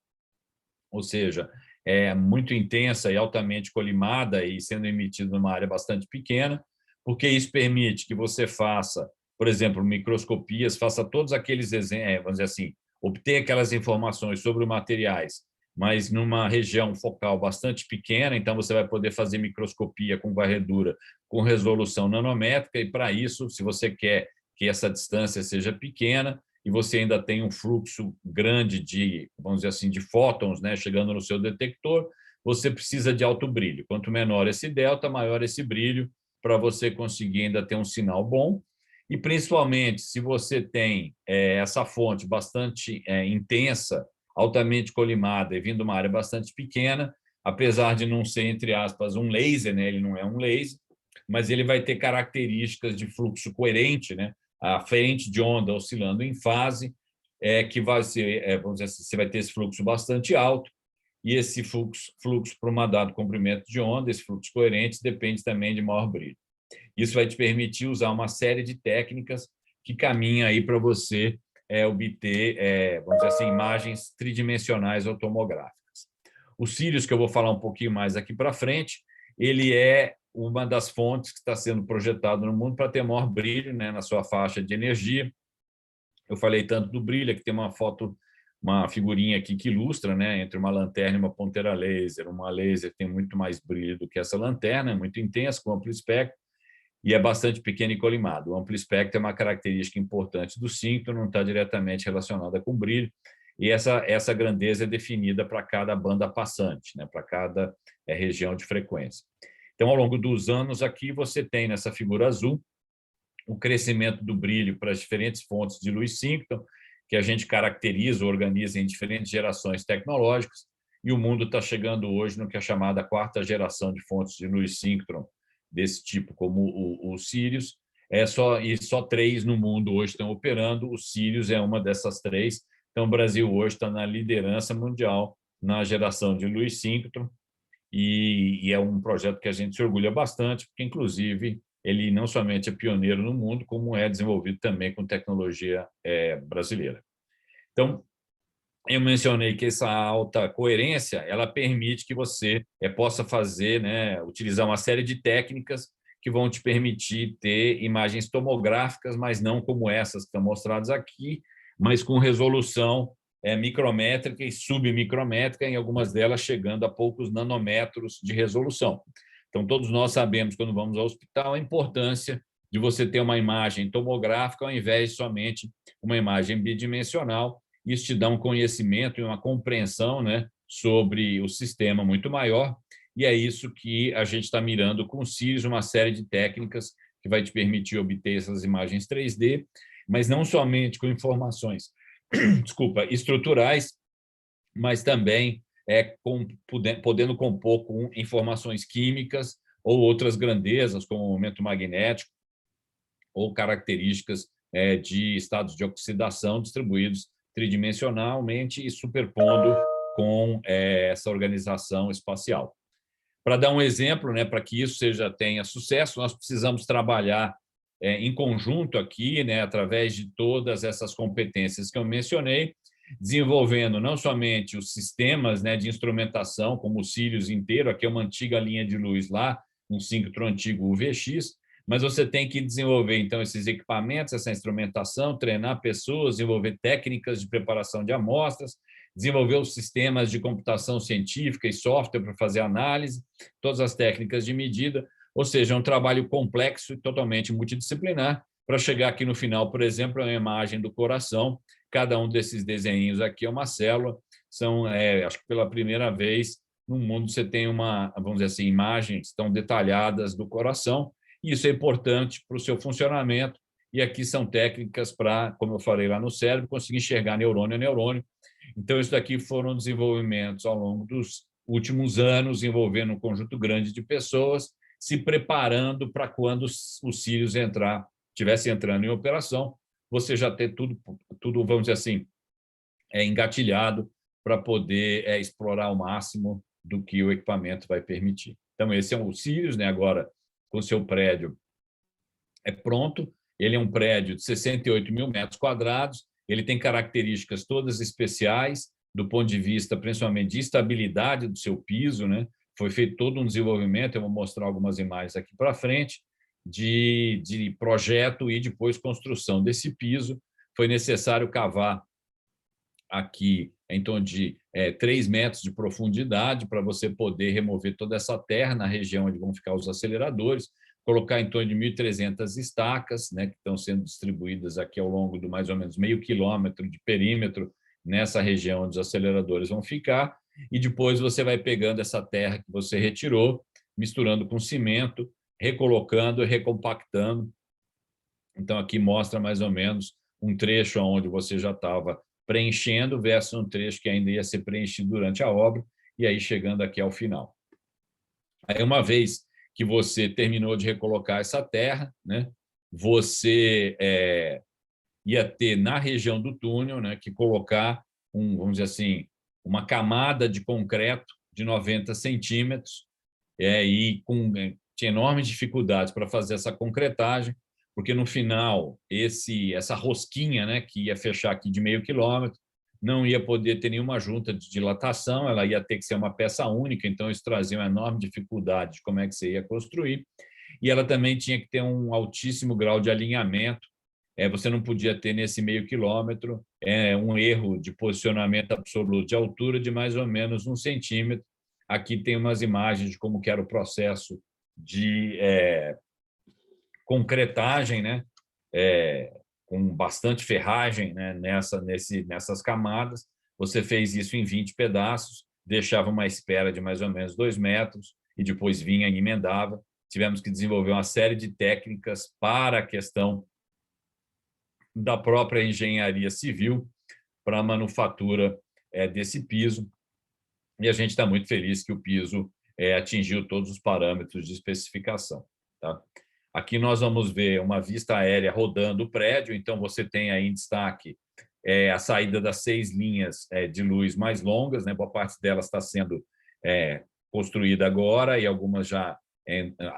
ou seja, é muito intensa e altamente colimada e sendo emitida numa área bastante pequena, porque isso permite que você faça, por exemplo, microscopias, faça todos aqueles exemplos, vamos dizer assim, obter aquelas informações sobre os materiais, mas numa região focal bastante pequena, então você vai poder fazer microscopia com varredura com resolução nanométrica, e para isso, se você quer que essa distância seja pequena, e você ainda tem um fluxo grande de, vamos dizer assim, de fótons, né, chegando no seu detector, você precisa de alto brilho. Quanto menor esse delta, maior esse brilho, para você conseguir ainda ter um sinal bom. E, principalmente, se você tem essa fonte bastante intensa, altamente colimada e vindo de uma área bastante pequena, apesar de não ser, entre aspas, um laser, né, ele não é um laser, mas ele vai ter características de fluxo coerente, né, a frente de onda oscilando em fase, que vai ser, vamos dizer assim, você vai ter esse fluxo bastante alto, e esse fluxo para um dado comprimento de onda, esse fluxo coerente, depende também de maior brilho. Isso vai te permitir usar uma série de técnicas que caminham aí para você obter, vamos dizer assim, imagens tridimensionais ou tomográficas. O Sirius, que eu vou falar um pouquinho mais aqui para frente, ele é uma das fontes que está sendo projetado no mundo para ter maior brilho, né, na sua faixa de energia. Eu falei tanto do brilho, que tem uma foto, uma figurinha aqui que ilustra, né, entre uma lanterna e uma ponteira laser. Uma laser tem muito mais brilho do que essa lanterna, é muito intensa, com amplo espectro, e é bastante pequeno e colimado. O amplo espectro é uma característica importante do síncrono, não está diretamente relacionada com brilho, e essa grandeza é definida para cada banda passante, né, para cada região de frequência. Então, ao longo dos anos, aqui você tem nessa figura azul o crescimento do brilho para as diferentes fontes de luz síncrona, que a gente caracteriza, organiza em diferentes gerações tecnológicas, e o mundo está chegando hoje no que é chamada quarta geração de fontes de luz síncrona desse tipo, como o Sirius. Só 3 no mundo hoje estão operando, o Sirius é uma dessas 3, então o Brasil hoje está na liderança mundial na geração de luz síncrona, e é um projeto que a gente se orgulha bastante, porque, inclusive, ele não somente é pioneiro no mundo, como é desenvolvido também com tecnologia brasileira. Então, eu mencionei que essa alta coerência ela permite que você possa fazer, né, utilizar uma série de técnicas que vão te permitir ter imagens tomográficas, mas não como essas que estão mostradas aqui, mas com resolução micrométrica e submicrométrica, em algumas delas chegando a poucos nanômetros de resolução. Então, todos nós sabemos, quando vamos ao hospital, a importância de você ter uma imagem tomográfica ao invés de somente uma imagem bidimensional. Isso te dá um conhecimento e uma compreensão, né, sobre o sistema muito maior, e é isso que a gente está mirando com o Sirius, uma série de técnicas que vai te permitir obter essas imagens 3D, mas não somente com informações estruturais, mas também podendo compor com informações químicas ou outras grandezas, como o momento magnético, ou características de estados de oxidação distribuídos tridimensionalmente e superpondo com essa organização espacial. Para dar um exemplo, né, para que isso tenha sucesso, nós precisamos trabalhar em conjunto aqui, né, através de todas essas competências que eu mencionei, desenvolvendo não somente os sistemas, né, de instrumentação, como o Sirius inteiro, aqui é uma antiga linha de luz lá, um síncrotron antigo UVX, mas você tem que desenvolver, então, esses equipamentos, essa instrumentação, treinar pessoas, desenvolver técnicas de preparação de amostras, desenvolver os sistemas de computação científica e software para fazer análise, todas as técnicas de medida, ou seja, é um trabalho complexo e totalmente multidisciplinar para chegar aqui no final, por exemplo, a uma imagem do coração. Cada um desses desenhos aqui é uma célula. São, acho que pela primeira vez no mundo você tem vamos dizer assim, imagens tão detalhadas do coração, e isso é importante para o seu funcionamento. E aqui são técnicas para, como eu falei lá no cérebro, conseguir enxergar neurônio a neurônio. Então, isso daqui foram desenvolvimentos ao longo dos últimos anos, envolvendo um conjunto grande de pessoas, se preparando para quando o Sirius estivesse entrando em operação, você já ter tudo, vamos dizer assim, engatilhado para poder explorar ao máximo do que o equipamento vai permitir. Então, esse é o Sirius, né? Agora, com o seu prédio pronto. Ele é um prédio de 68 mil metros quadrados, ele tem características todas especiais, do ponto de vista, principalmente, de estabilidade do seu piso, né? Foi feito todo um desenvolvimento, eu vou mostrar algumas imagens aqui para frente, de projeto e depois construção desse piso. Foi necessário cavar aqui em torno de 3 metros de profundidade para você poder remover toda essa terra na região onde vão ficar os aceleradores, colocar em torno de 1.300 estacas, né, que estão sendo distribuídas aqui ao longo de mais ou menos meio quilômetro de perímetro nessa região onde os aceleradores vão ficar, e depois você vai pegando essa terra que você retirou, misturando com cimento, recolocando e recompactando. Então, aqui mostra mais ou menos um trecho onde você já estava preenchendo versus um trecho que ainda ia ser preenchido durante a obra, e aí chegando aqui ao final. Aí, uma vez que você terminou de recolocar essa terra, né, você ia ter na região do túnel, né, que colocar, vamos dizer assim, uma camada de concreto de 90 centímetros, e tinha enormes dificuldades para fazer essa concretagem, porque no final essa rosquinha, né, que ia fechar aqui de meio quilômetro, não ia poder ter nenhuma junta de dilatação, ela ia ter que ser uma peça única, então isso trazia uma enorme dificuldade de como é que você ia construir, e ela também tinha que ter um altíssimo grau de alinhamento. Você não podia ter nesse meio quilômetro um erro de posicionamento absoluto de altura de mais ou menos 1 centímetro. Aqui tem umas imagens de como que era o processo de concretagem, né? Com bastante ferragem, né? Nessas camadas. Você fez isso em 20 pedaços, deixava uma espera de mais ou menos 2 metros e depois vinha e emendava. Tivemos que desenvolver uma série de técnicas para a questão da própria engenharia civil para a manufatura desse piso, e a gente está muito feliz que o piso atingiu todos os parâmetros de especificação. Tá? Aqui nós vamos ver uma vista aérea rodando o prédio, então você tem aí em destaque a saída das 6 linhas de luz mais longas, né? Boa parte delas está sendo construída agora, e algumas já,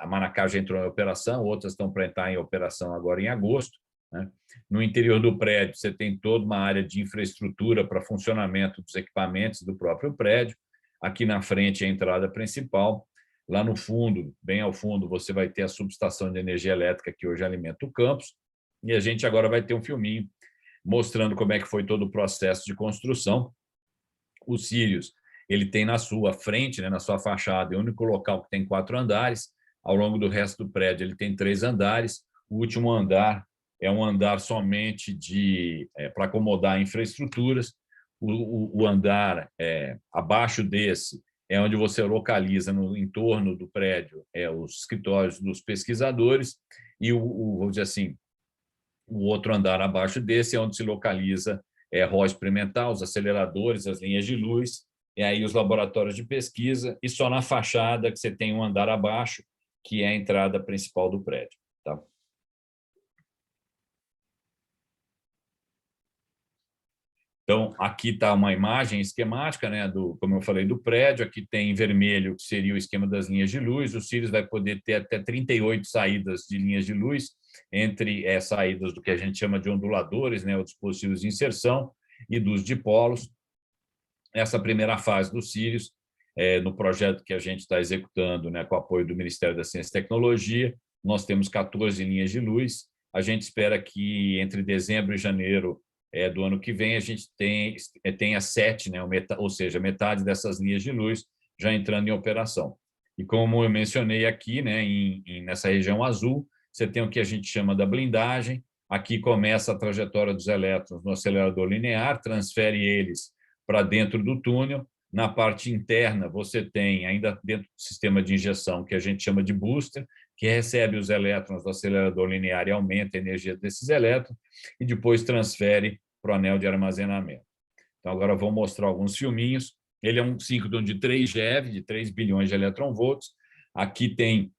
a Manacá já entrou em operação, outras estão para entrar em operação agora em agosto. Né? No interior do prédio, você tem toda uma área de infraestrutura para funcionamento dos equipamentos do próprio prédio. Aqui na frente é a entrada principal. Lá no fundo, bem ao fundo, você vai ter a subestação de energia elétrica que hoje alimenta o campus. E a gente agora vai ter um filminho mostrando como é que foi todo o processo de construção. O Sirius, ele tem na sua frente, né, na sua fachada, é o único local que tem 4 andares. Ao longo do resto do prédio, ele tem 3 andares. O último andar é um andar somente para acomodar infraestruturas. O andar abaixo desse é onde você localiza, no entorno do prédio, os escritórios dos pesquisadores, e vamos dizer assim, o outro andar abaixo desse é onde se localiza rol experimental, os aceleradores, as linhas de luz, e aí os laboratórios de pesquisa, e só na fachada que você tem um andar abaixo, que é a entrada principal do prédio. Tá? Então, aqui está uma imagem esquemática, né, como eu falei, do prédio. Aqui tem em vermelho, que seria o esquema das linhas de luz. O Sirius vai poder ter até 38 saídas de linhas de luz, entre saídas do que a gente chama de onduladores, né, os dispositivos de inserção, e dos dipolos. Essa primeira fase do Sirius, no projeto que a gente está executando, né, com o apoio do Ministério da Ciência e Tecnologia, nós temos 14 linhas de luz. A gente espera que entre dezembro e janeiro do ano que vem a gente tenha 7, né, ou seja, metade dessas linhas de luz já entrando em operação. E como eu mencionei aqui, né, nessa região azul, você tem o que a gente chama da blindagem. Aqui começa a trajetória dos elétrons no acelerador linear, transfere eles para dentro do túnel. Na parte interna, você tem, ainda dentro do sistema de injeção, que a gente chama de booster, que recebe os elétrons do acelerador linear e aumenta a energia desses elétrons, e depois transfere para o anel de armazenamento. Então, agora eu vou mostrar alguns filminhos. Ele é um síncrono de 3 GeV, de 3 bilhões de eletronvolts. Aqui tem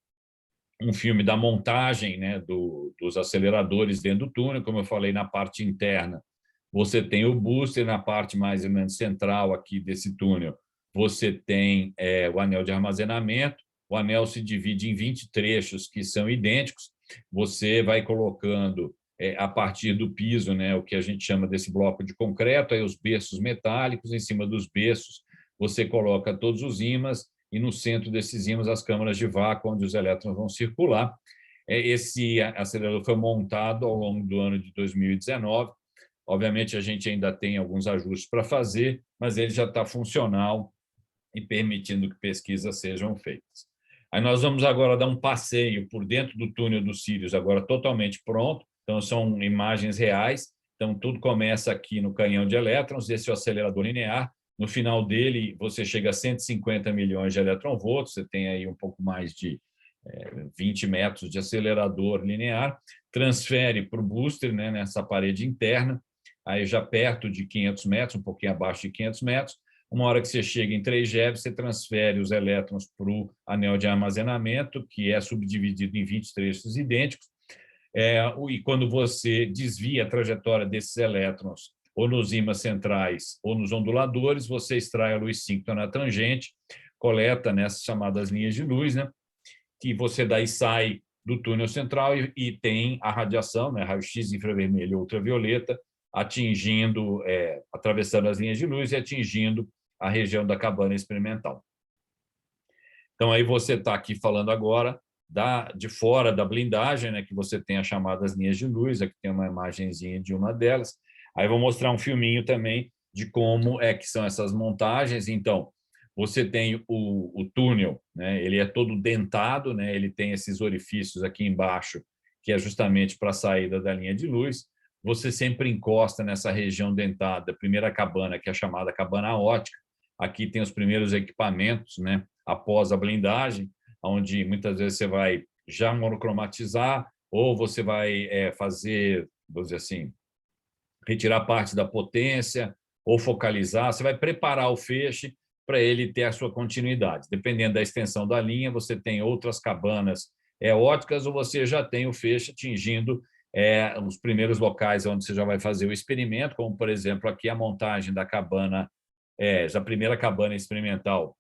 um filme da montagem, né, dos aceleradores dentro do túnel. Como eu falei, na parte interna, você tem o booster. Na parte mais ou menos central aqui desse túnel, você tem o anel de armazenamento. O anel se divide em 20 trechos que são idênticos. Você vai colocando, a partir do piso, né, o que a gente chama desse bloco de concreto, aí os berços metálicos. Em cima dos berços, você coloca todos os ímãs, e no centro desses ímãs as câmaras de vácuo, onde os elétrons vão circular. Esse acelerador foi montado ao longo do ano de 2019. Obviamente, a gente ainda tem alguns ajustes para fazer, mas ele já está funcional e permitindo que pesquisas sejam feitas. Aí nós vamos agora dar um passeio por dentro do túnel do Sirius, agora totalmente pronto. Então, são imagens reais. Então, tudo começa aqui no canhão de elétrons. Esse é o acelerador linear. No final dele, você chega a 150 milhões de eletronvolts. Você tem aí um pouco mais de 20 metros de acelerador linear. Transfere para o booster, né, nessa parede interna, aí já perto de 500 metros, um pouquinho abaixo de 500 metros. Uma hora que você chega em 3 GeV, você transfere os elétrons para o anel de armazenamento, que é subdividido em 20 trechos idênticos. E quando você desvia a trajetória desses elétrons, ou nos ímãs centrais ou nos onduladores, você extrai a luz síncrona tangente, coleta nessas chamadas linhas de luz, né, que você daí sai do túnel central e tem a radiação, né, raio-x, infravermelho e ultravioleta, atingindo, atravessando as linhas de luz e atingindo a região da cabana experimental. Então, aí você está aqui falando agora de fora da blindagem, né, que você tem as chamadas linhas de luz. Aqui tem uma imagenzinha de uma delas. Aí vou mostrar um filminho também de como que são essas montagens. Então, você tem o túnel, né, ele é todo dentado, né, ele tem esses orifícios aqui embaixo, que é justamente para a saída da linha de luz. Você sempre encosta nessa região dentada, a primeira cabana, que é a chamada cabana ótica. Aqui tem os primeiros equipamentos, né, após a blindagem, onde muitas vezes você vai já monocromatizar, ou você vai fazer, vamos dizer assim, retirar parte da potência, ou focalizar. Você vai preparar o feixe para ele ter a sua continuidade. Dependendo da extensão da linha, você tem outras cabanas óticas, ou você já tem o feixe atingindo os primeiros locais onde você já vai fazer o experimento, como, por exemplo, aqui a montagem da cabana, da primeira cabana experimental,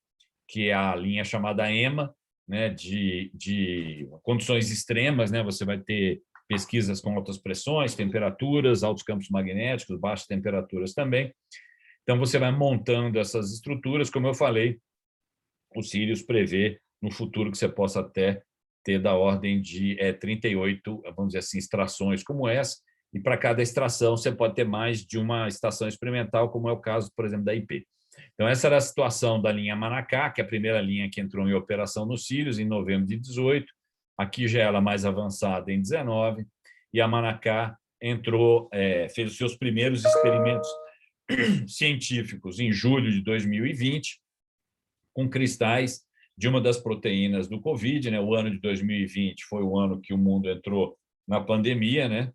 que é a linha chamada EMA, né, de condições extremas, né, você vai ter pesquisas com altas pressões, temperaturas, altos campos magnéticos, baixas temperaturas também. Então, você vai montando essas estruturas. Como eu falei, o Sirius prevê no futuro que você possa até ter da ordem de 38, vamos dizer assim, extrações como essa, e para cada extração você pode ter mais de uma estação experimental, como é o caso, por exemplo, da IP. Então, essa era a situação da linha Manacá, que é a primeira linha que entrou em operação no Sirius em novembro de 18. Aqui já ela mais avançada em 19, e a Manacá entrou, fez os seus primeiros experimentos científicos em julho de 2020, com cristais de uma das proteínas do Covid, né? O ano de 2020 foi o ano que o mundo entrou na pandemia, né?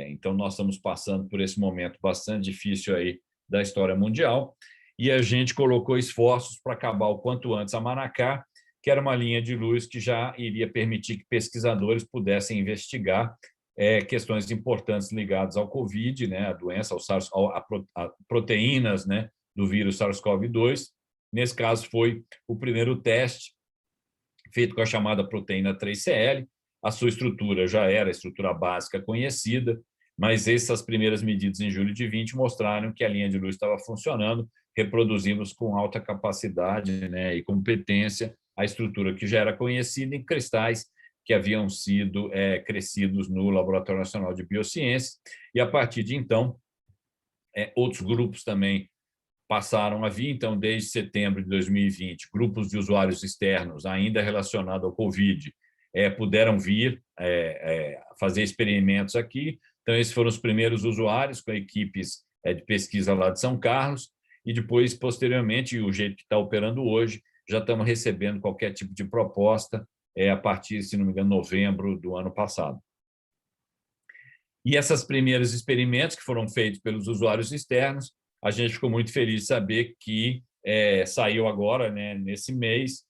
Então, nós estamos passando por esse momento bastante difícil aí da história mundial, e a gente colocou esforços para acabar o quanto antes a Manacá, que era uma linha de luz que já iria permitir que pesquisadores pudessem investigar questões importantes ligadas ao COVID, né, a doença, a proteínas, né, do vírus SARS-CoV-2. Nesse caso, foi o primeiro teste feito com a chamada proteína 3CL. A sua estrutura já era a estrutura básica conhecida, mas essas primeiras medidas em julho de 20 mostraram que a linha de luz estava funcionando, reproduzindo com alta capacidade, né, e competência a estrutura que já era conhecida em cristais que haviam sido crescidos no Laboratório Nacional de Biociências, e a partir de então, outros grupos também passaram a vir. Então, desde setembro de 2020, grupos de usuários externos ainda relacionados ao COVID puderam vir fazer experimentos aqui. Então, esses foram os primeiros usuários com equipes de pesquisa lá de São Carlos, e depois, posteriormente, o jeito que está operando hoje, já estamos recebendo qualquer tipo de proposta a partir, se não me engano, novembro do ano passado. E esses primeiros experimentos que foram feitos pelos usuários externos, a gente ficou muito feliz de saber que saiu agora, né, nesse mês,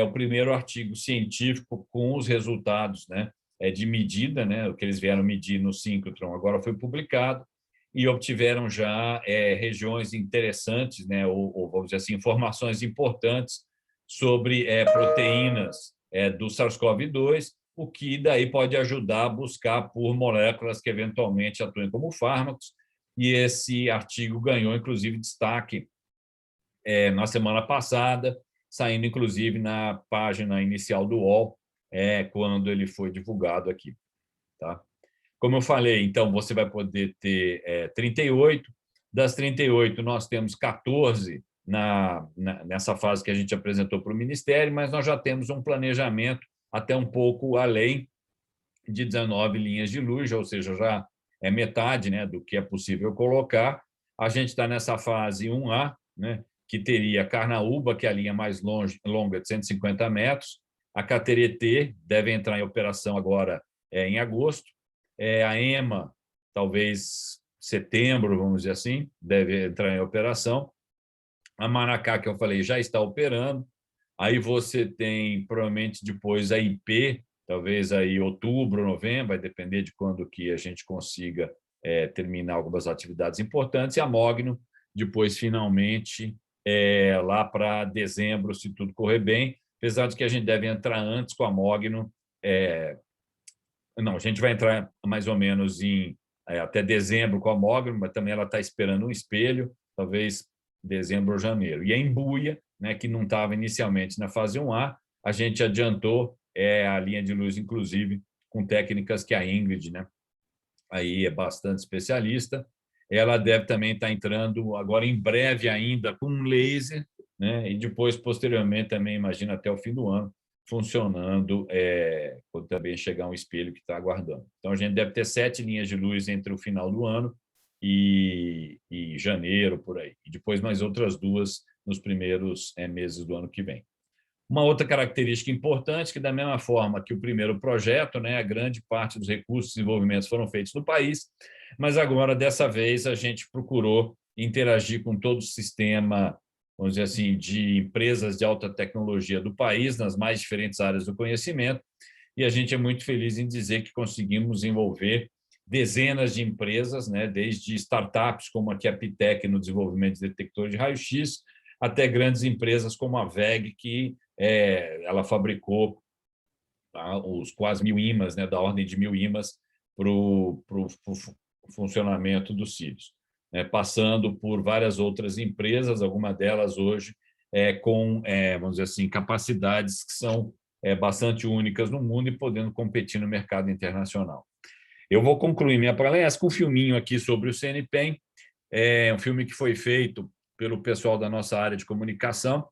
o primeiro artigo científico com os resultados, né, de medida, né, o que eles vieram medir no síncrotron, agora foi publicado, e obtiveram já regiões interessantes, né, ou vamos dizer assim, informações importantes sobre proteínas do SARS-CoV-2, o que daí pode ajudar a buscar por moléculas que eventualmente atuem como fármacos. E esse artigo ganhou, inclusive, destaque na semana passada, saindo, inclusive, na página inicial do UOL, quando ele foi divulgado aqui. Tá? Como eu falei, então, você vai poder ter 38. Das 38, nós temos 14 nessa fase que a gente apresentou para o Ministério, mas nós já temos um planejamento até um pouco além de 19 linhas de luz, ou seja, já é metade, né, do que é possível colocar. A gente está nessa fase 1A, né, que teria Carnaúba, que é a linha mais longa, de 150 metros. A Cateretê deve entrar em operação agora em agosto. A EMA, talvez setembro, vamos dizer assim, deve entrar em operação. A Maracá, que eu falei, já está operando. Aí você tem, provavelmente, depois a IP, talvez aí outubro, novembro, vai depender de quando que a gente consiga terminar algumas atividades importantes, e a Mogno, depois, finalmente, lá para dezembro, se tudo correr bem, apesar de que a gente deve entrar antes com a Mogno. Não, a gente vai entrar mais ou menos até dezembro com a Mogno, mas também ela está esperando um espelho, talvez dezembro ou janeiro. E a Embuia, né, que não estava inicialmente na fase 1A, a gente adiantou a linha de luz, inclusive, com técnicas que a Ingrid, né, aí é bastante especialista. Ela deve também estar entrando agora em breve ainda com um laser, né, e depois, posteriormente, também, imagina, até o fim do ano, funcionando, quando também chegar um espelho que está aguardando. Então, a gente deve ter 7 linhas de luz entre o final do ano e janeiro, por aí. E depois mais outras 2 nos primeiros meses do ano que vem. Uma outra característica importante, que da mesma forma que o primeiro projeto, né, a grande parte dos recursos e desenvolvimentos foram feitos no país, mas agora, dessa vez, a gente procurou interagir com todo o sistema, vamos dizer assim, de empresas de alta tecnologia do país, nas mais diferentes áreas do conhecimento, e a gente é muito feliz em dizer que conseguimos envolver dezenas de empresas, né, desde startups como a Capitec no desenvolvimento de detector de raio-x, até grandes empresas como a VEG, que ela fabricou os quase 1000 ímãs, né, da ordem de 1000 ímãs para o funcionamento dos cílios, né, passando por várias outras empresas, algumas delas hoje com, vamos dizer assim, capacidades que são bastante únicas no mundo e podendo competir no mercado internacional. Eu vou concluir minha palestra com um filminho aqui sobre o CNPEM, um filme que foi feito pelo pessoal da nossa área de comunicação.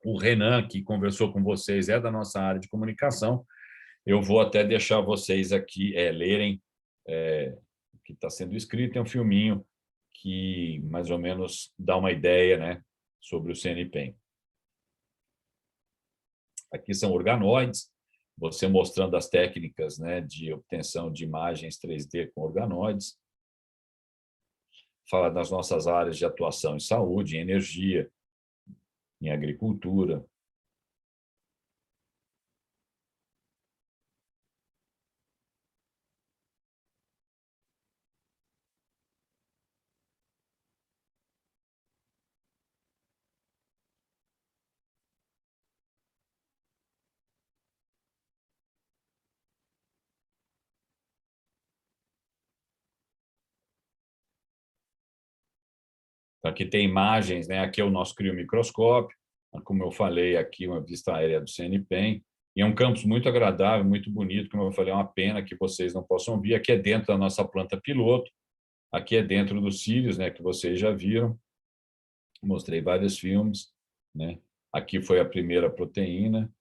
O Renan, que conversou com vocês, é da nossa área de comunicação. Eu vou até deixar vocês aqui lerem o que está sendo escrito. É um filminho que, mais ou menos, dá uma ideia, né, sobre o CNPEM. Aqui são organoides, você mostrando as técnicas, né, de obtenção de imagens 3D com organoides. Fala das nossas áreas de atuação em saúde, em energia, em agricultura. Aqui tem imagens, né? Aqui é o nosso criomicroscópio, como eu falei aqui, uma vista aérea do CNPEM, e é um campus muito agradável, muito bonito, como eu falei, é uma pena que vocês não possam vir. Aqui é dentro da nossa planta piloto, aqui é dentro dos cílios, né, que vocês já viram, mostrei vários filmes, né? Aqui foi a primeira proteína.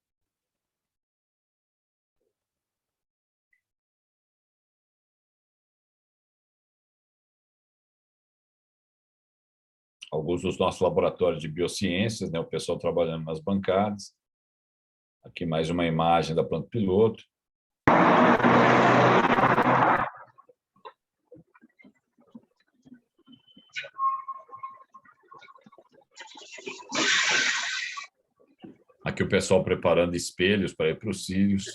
Alguns dos nossos laboratórios de biociências, né, o pessoal trabalhando nas bancadas. Aqui mais uma imagem da planta piloto. Aqui o pessoal preparando espelhos para ir para os cílios.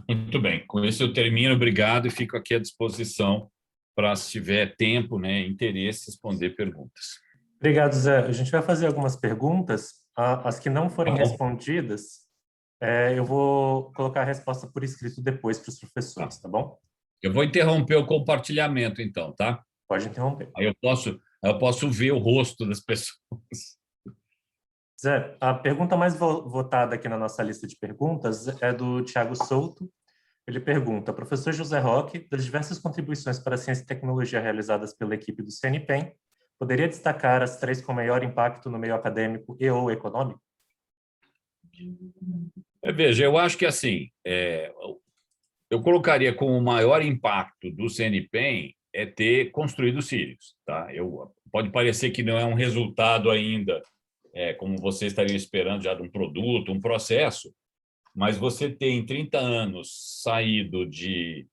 Muito bem, com isso eu termino, obrigado, e fico aqui à disposição para, se tiver tempo, né, interesse, responder perguntas. Obrigado, Zé. A gente vai fazer algumas perguntas. As que não forem Tá bom. respondidas, eu vou colocar a resposta por escrito depois para os professores, tá bom? Eu vou interromper o compartilhamento, então, tá? Pode interromper. Aí eu posso ver o rosto das pessoas. Zé, a pergunta mais votada aqui na nossa lista de perguntas é do Thiago Souto. Ele pergunta: professor José Roque, das diversas contribuições para a ciência e tecnologia realizadas pela equipe do CNPEM, poderia destacar as 3 com maior impacto no meio acadêmico e ou econômico? Veja, eu acho que assim, eu colocaria como o maior impacto do CNPEM é ter construído os cílios, tá? Pode parecer que não é um resultado ainda, como você estaria esperando já de um produto, um processo, mas você ter em 30 anos saído de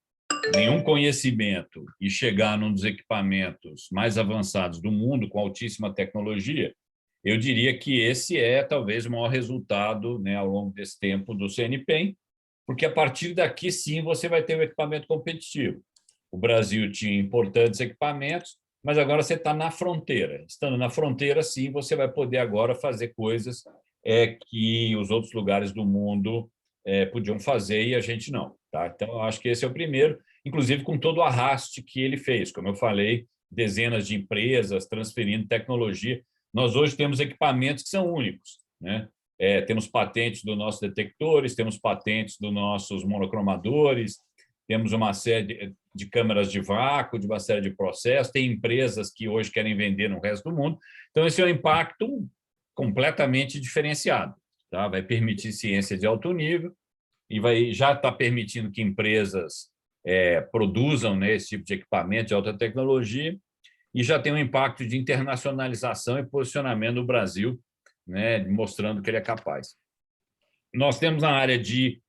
nenhum conhecimento e chegar num dos equipamentos mais avançados do mundo, com altíssima tecnologia, eu diria que esse é talvez o maior resultado, né, ao longo desse tempo do CNPEM, porque a partir daqui sim você vai ter um equipamento competitivo. O Brasil tinha importantes equipamentos, mas agora você está na fronteira. Estando na fronteira, sim, você vai poder agora fazer coisas que os outros lugares do mundo podiam fazer e a gente não. Tá? Então, eu acho que esse é o primeiro, inclusive com todo o arraste que ele fez. Como eu falei, dezenas de empresas transferindo tecnologia. Nós hoje temos equipamentos que são únicos, né? Temos patentes dos nossos detectores, temos patentes dos nossos monocromadores, temos uma série de câmeras de vácuo, de uma série de processos, tem empresas que hoje querem vender no resto do mundo. Então, esse é um impacto completamente diferenciado. Tá? Vai permitir ciência de alto nível e já está permitindo que empresas produzam, né, esse tipo de equipamento de alta tecnologia, e já tem um impacto de internacionalização e posicionamento do Brasil, né, mostrando que ele é capaz. Nós temos na área de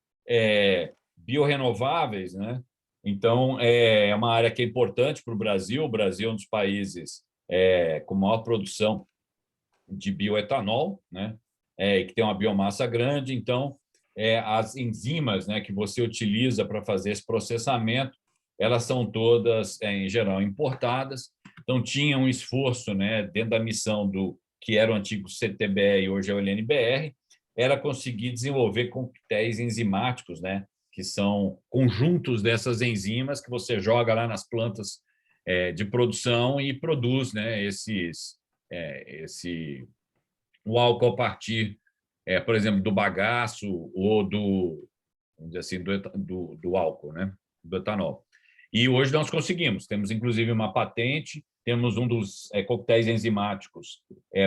biorrenováveis, né? Então, é uma área que é importante para o Brasil. O Brasil é um dos países com maior produção de bioetanol, né? E que tem uma biomassa grande. Então, as enzimas, né, que você utiliza para fazer esse processamento, elas são todas, em geral, importadas. Então, tinha um esforço, né, dentro da missão do que era o antigo CTBR e hoje é o LNBR, era conseguir desenvolver coquetéis enzimáticos, né, que são conjuntos dessas enzimas que você joga lá nas plantas de produção e produz, né, o álcool a partir, por exemplo, do bagaço ou vamos dizer assim, do álcool, né, do etanol. E hoje nós conseguimos, temos inclusive uma patente, temos um dos coquetéis enzimáticos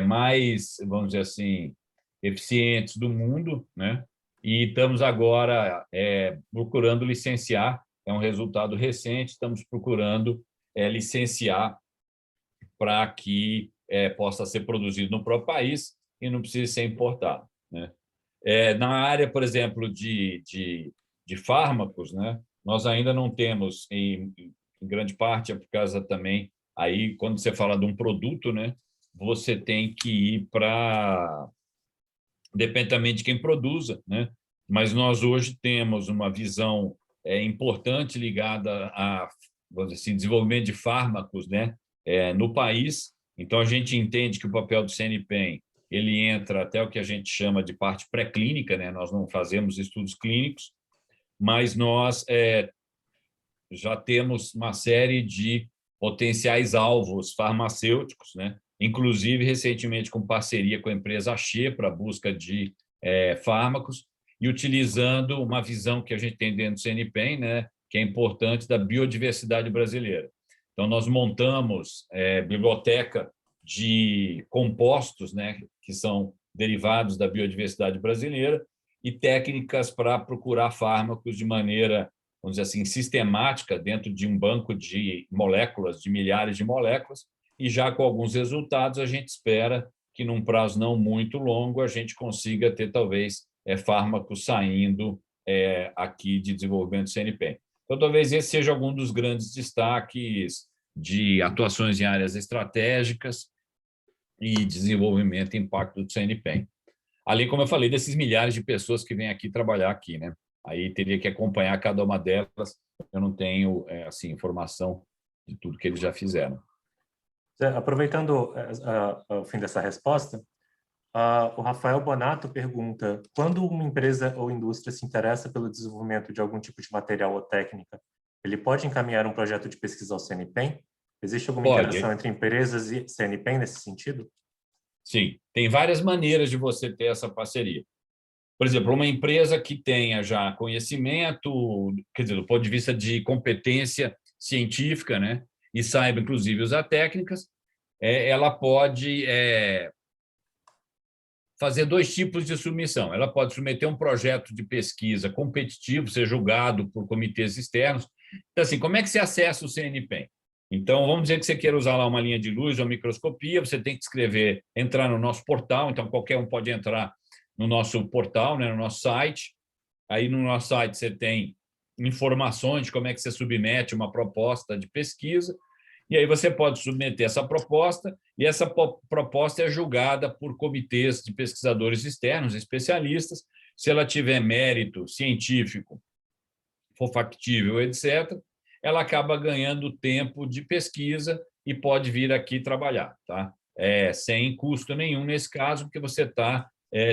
mais, vamos dizer assim, eficientes do mundo, né? E estamos agora procurando licenciar, é um resultado recente, estamos procurando licenciar para que possa ser produzido no próprio país e não precise ser importado, né? Na área, por exemplo, de fármacos, né? Nós ainda não temos, em grande parte, é por causa também, aí, quando você fala de um produto, né, você tem que ir para... Depende também de quem produza, né? Mas nós hoje temos uma visão importante ligada a vamos dizer assim, desenvolvimento de fármacos, né, no país. Então, a gente entende que o papel do CNPEM ele entra até o que a gente chama de parte pré-clínica, né? Nós não fazemos estudos clínicos, mas nós já temos uma série de potenciais alvos farmacêuticos, né? Inclusive, recentemente, com parceria com a empresa Axê para a busca de fármacos e utilizando uma visão que a gente tem dentro do CNPEM, né? Que é importante, da biodiversidade brasileira. Então, nós montamos biblioteca de compostos, né, que são derivados da biodiversidade brasileira, e técnicas para procurar fármacos de maneira, vamos dizer assim, sistemática, dentro de um banco de moléculas, de milhares de moléculas, e já com alguns resultados, a gente espera que, num prazo não muito longo, a gente consiga ter, talvez, fármacos saindo aqui de desenvolvimento do CNPEM. Então, talvez esse seja algum dos grandes destaques de atuações em áreas estratégicas e desenvolvimento e impacto do CNPEM. Além, como eu falei, desses milhares de pessoas que vêm aqui trabalhar aqui, né? Aí teria que acompanhar cada uma delas. Eu não tenho assim, informação de tudo que eles já fizeram. Aproveitando o fim dessa resposta, o Rafael Bonato pergunta: quando uma empresa ou indústria se interessa pelo desenvolvimento de algum tipo de material ou técnica, ele pode encaminhar um projeto de pesquisa ao CNPEM? Existe alguma interação entre empresas e CNPEM nesse sentido? Sim, tem várias maneiras de você ter essa parceria. Por exemplo, uma empresa que tenha já conhecimento, quer dizer, do ponto de vista de competência científica, né, e saiba, inclusive, usar técnicas, ela pode fazer dois tipos de submissão. Ela pode submeter um projeto de pesquisa competitivo, ser julgado por comitês externos. Então, assim, como é que se acessa o CNPEM? Então, vamos dizer que você queira usar lá uma linha de luz ou microscopia, você tem que escrever, entrar no nosso portal, então qualquer um pode entrar no nosso portal, né, no nosso site. Aí, no nosso site, você tem informações de como é que você submete uma proposta de pesquisa, e aí você pode submeter essa proposta, e essa proposta é julgada por comitês de pesquisadores externos, especialistas. Se ela tiver mérito científico, for factível, etc., ela acaba ganhando tempo de pesquisa e pode vir aqui trabalhar, tá? Sem custo nenhum nesse caso, porque você está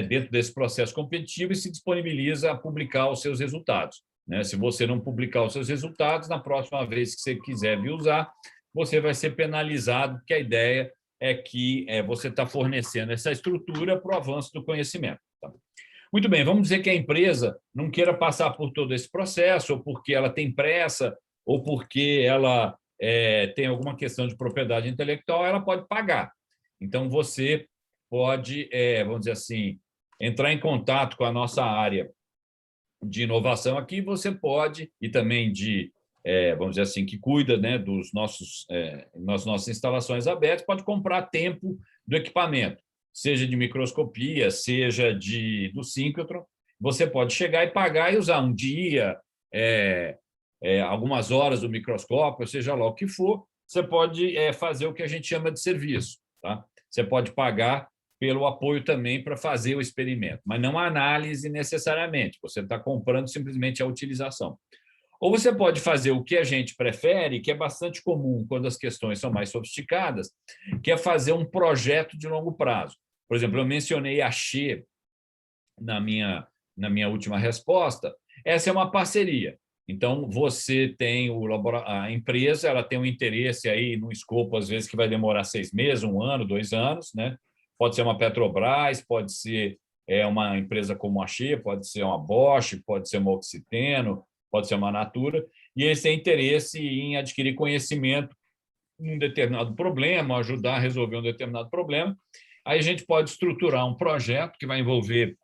dentro desse processo competitivo e se disponibiliza a publicar os seus resultados, né? Se você não publicar os seus resultados, na próxima vez que você quiser vir usar, você vai ser penalizado, porque a ideia é que você está fornecendo essa estrutura para o avanço do conhecimento. Tá? Muito bem, vamos dizer que a empresa não queira passar por todo esse processo, ou porque ela tem pressa, ou porque ela tem alguma questão de propriedade intelectual, ela pode pagar. Então, você pode, vamos dizer assim, entrar em contato com a nossa área de inovação aqui, você pode, e também de, vamos dizer assim, que cuida, né, dos nas nossas instalações abertas, pode comprar tempo do equipamento, seja de microscopia, seja do síncrotron. Você pode chegar e pagar e usar um dia, algumas horas do microscópio, seja lá o que for. Você pode fazer o que a gente chama de serviço, tá? Você pode pagar pelo apoio também para fazer o experimento, mas não a análise necessariamente, você está comprando simplesmente a utilização. Ou você pode fazer o que a gente prefere, que é bastante comum quando as questões são mais sofisticadas, que é fazer um projeto de longo prazo. Por exemplo, eu mencionei a Axê na minha última resposta. Essa é uma parceria. Então, você tem a empresa, ela tem um interesse aí no escopo, às vezes, que vai demorar 6 meses, 1 ano, 2 anos, né? Pode ser uma Petrobras, pode ser uma empresa como a Axê, pode ser uma Bosch, pode ser uma Oxiteno, pode ser uma Natura, e eles têm interesse em adquirir conhecimento em um determinado problema, ajudar a resolver um determinado problema. Aí a gente pode estruturar um projeto que vai envolver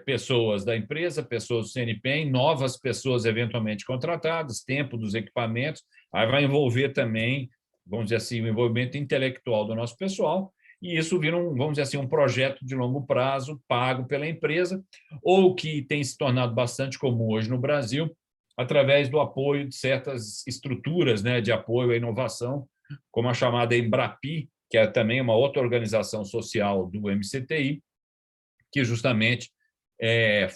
pessoas da empresa, pessoas do CNPEM, novas pessoas eventualmente contratadas, tempo dos equipamentos, aí vai envolver também, vamos dizer assim, o envolvimento intelectual do nosso pessoal, e isso vira vamos dizer assim, um projeto de longo prazo pago pela empresa, ou que tem se tornado bastante comum hoje no Brasil, através do apoio de certas estruturas, né, de apoio à inovação, como a chamada Embrapi, que é também uma outra organização social do MCTI, que justamente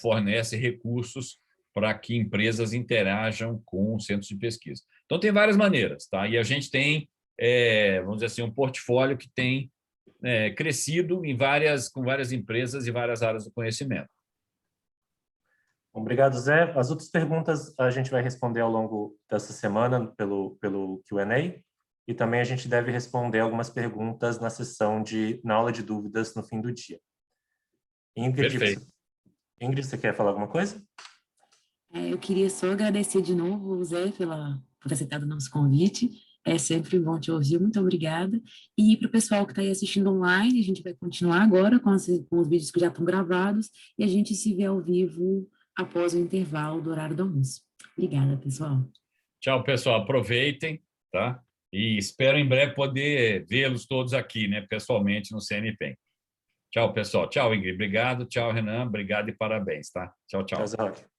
fornece recursos para que empresas interajam com centros de pesquisa. Então, tem várias maneiras, tá? E a gente tem, vamos dizer assim, um portfólio que tem crescido com várias empresas e várias áreas do conhecimento. Obrigado, Zé. As outras perguntas a gente vai responder ao longo dessa semana pelo Q&A, e também a gente deve responder algumas perguntas na aula de dúvidas no fim do dia. Perfeito. Ingrid, você quer falar alguma coisa? Eu queria só agradecer de novo, Zé, por aceitar o nosso convite. É sempre bom te ouvir, muito obrigada. E para o pessoal que está aí assistindo online, a gente vai continuar agora com os vídeos que já estão gravados, e a gente se vê ao vivo após o intervalo do horário do almoço. Obrigada, pessoal. Tchau, pessoal. Aproveitem, tá? E espero em breve poder vê-los todos aqui, né, pessoalmente no CNPEM. Tchau, pessoal. Tchau, Ingrid. Obrigado. Tchau, Renan. Obrigado e parabéns, tá? Tchau, tchau. Tchau, Zé Roque.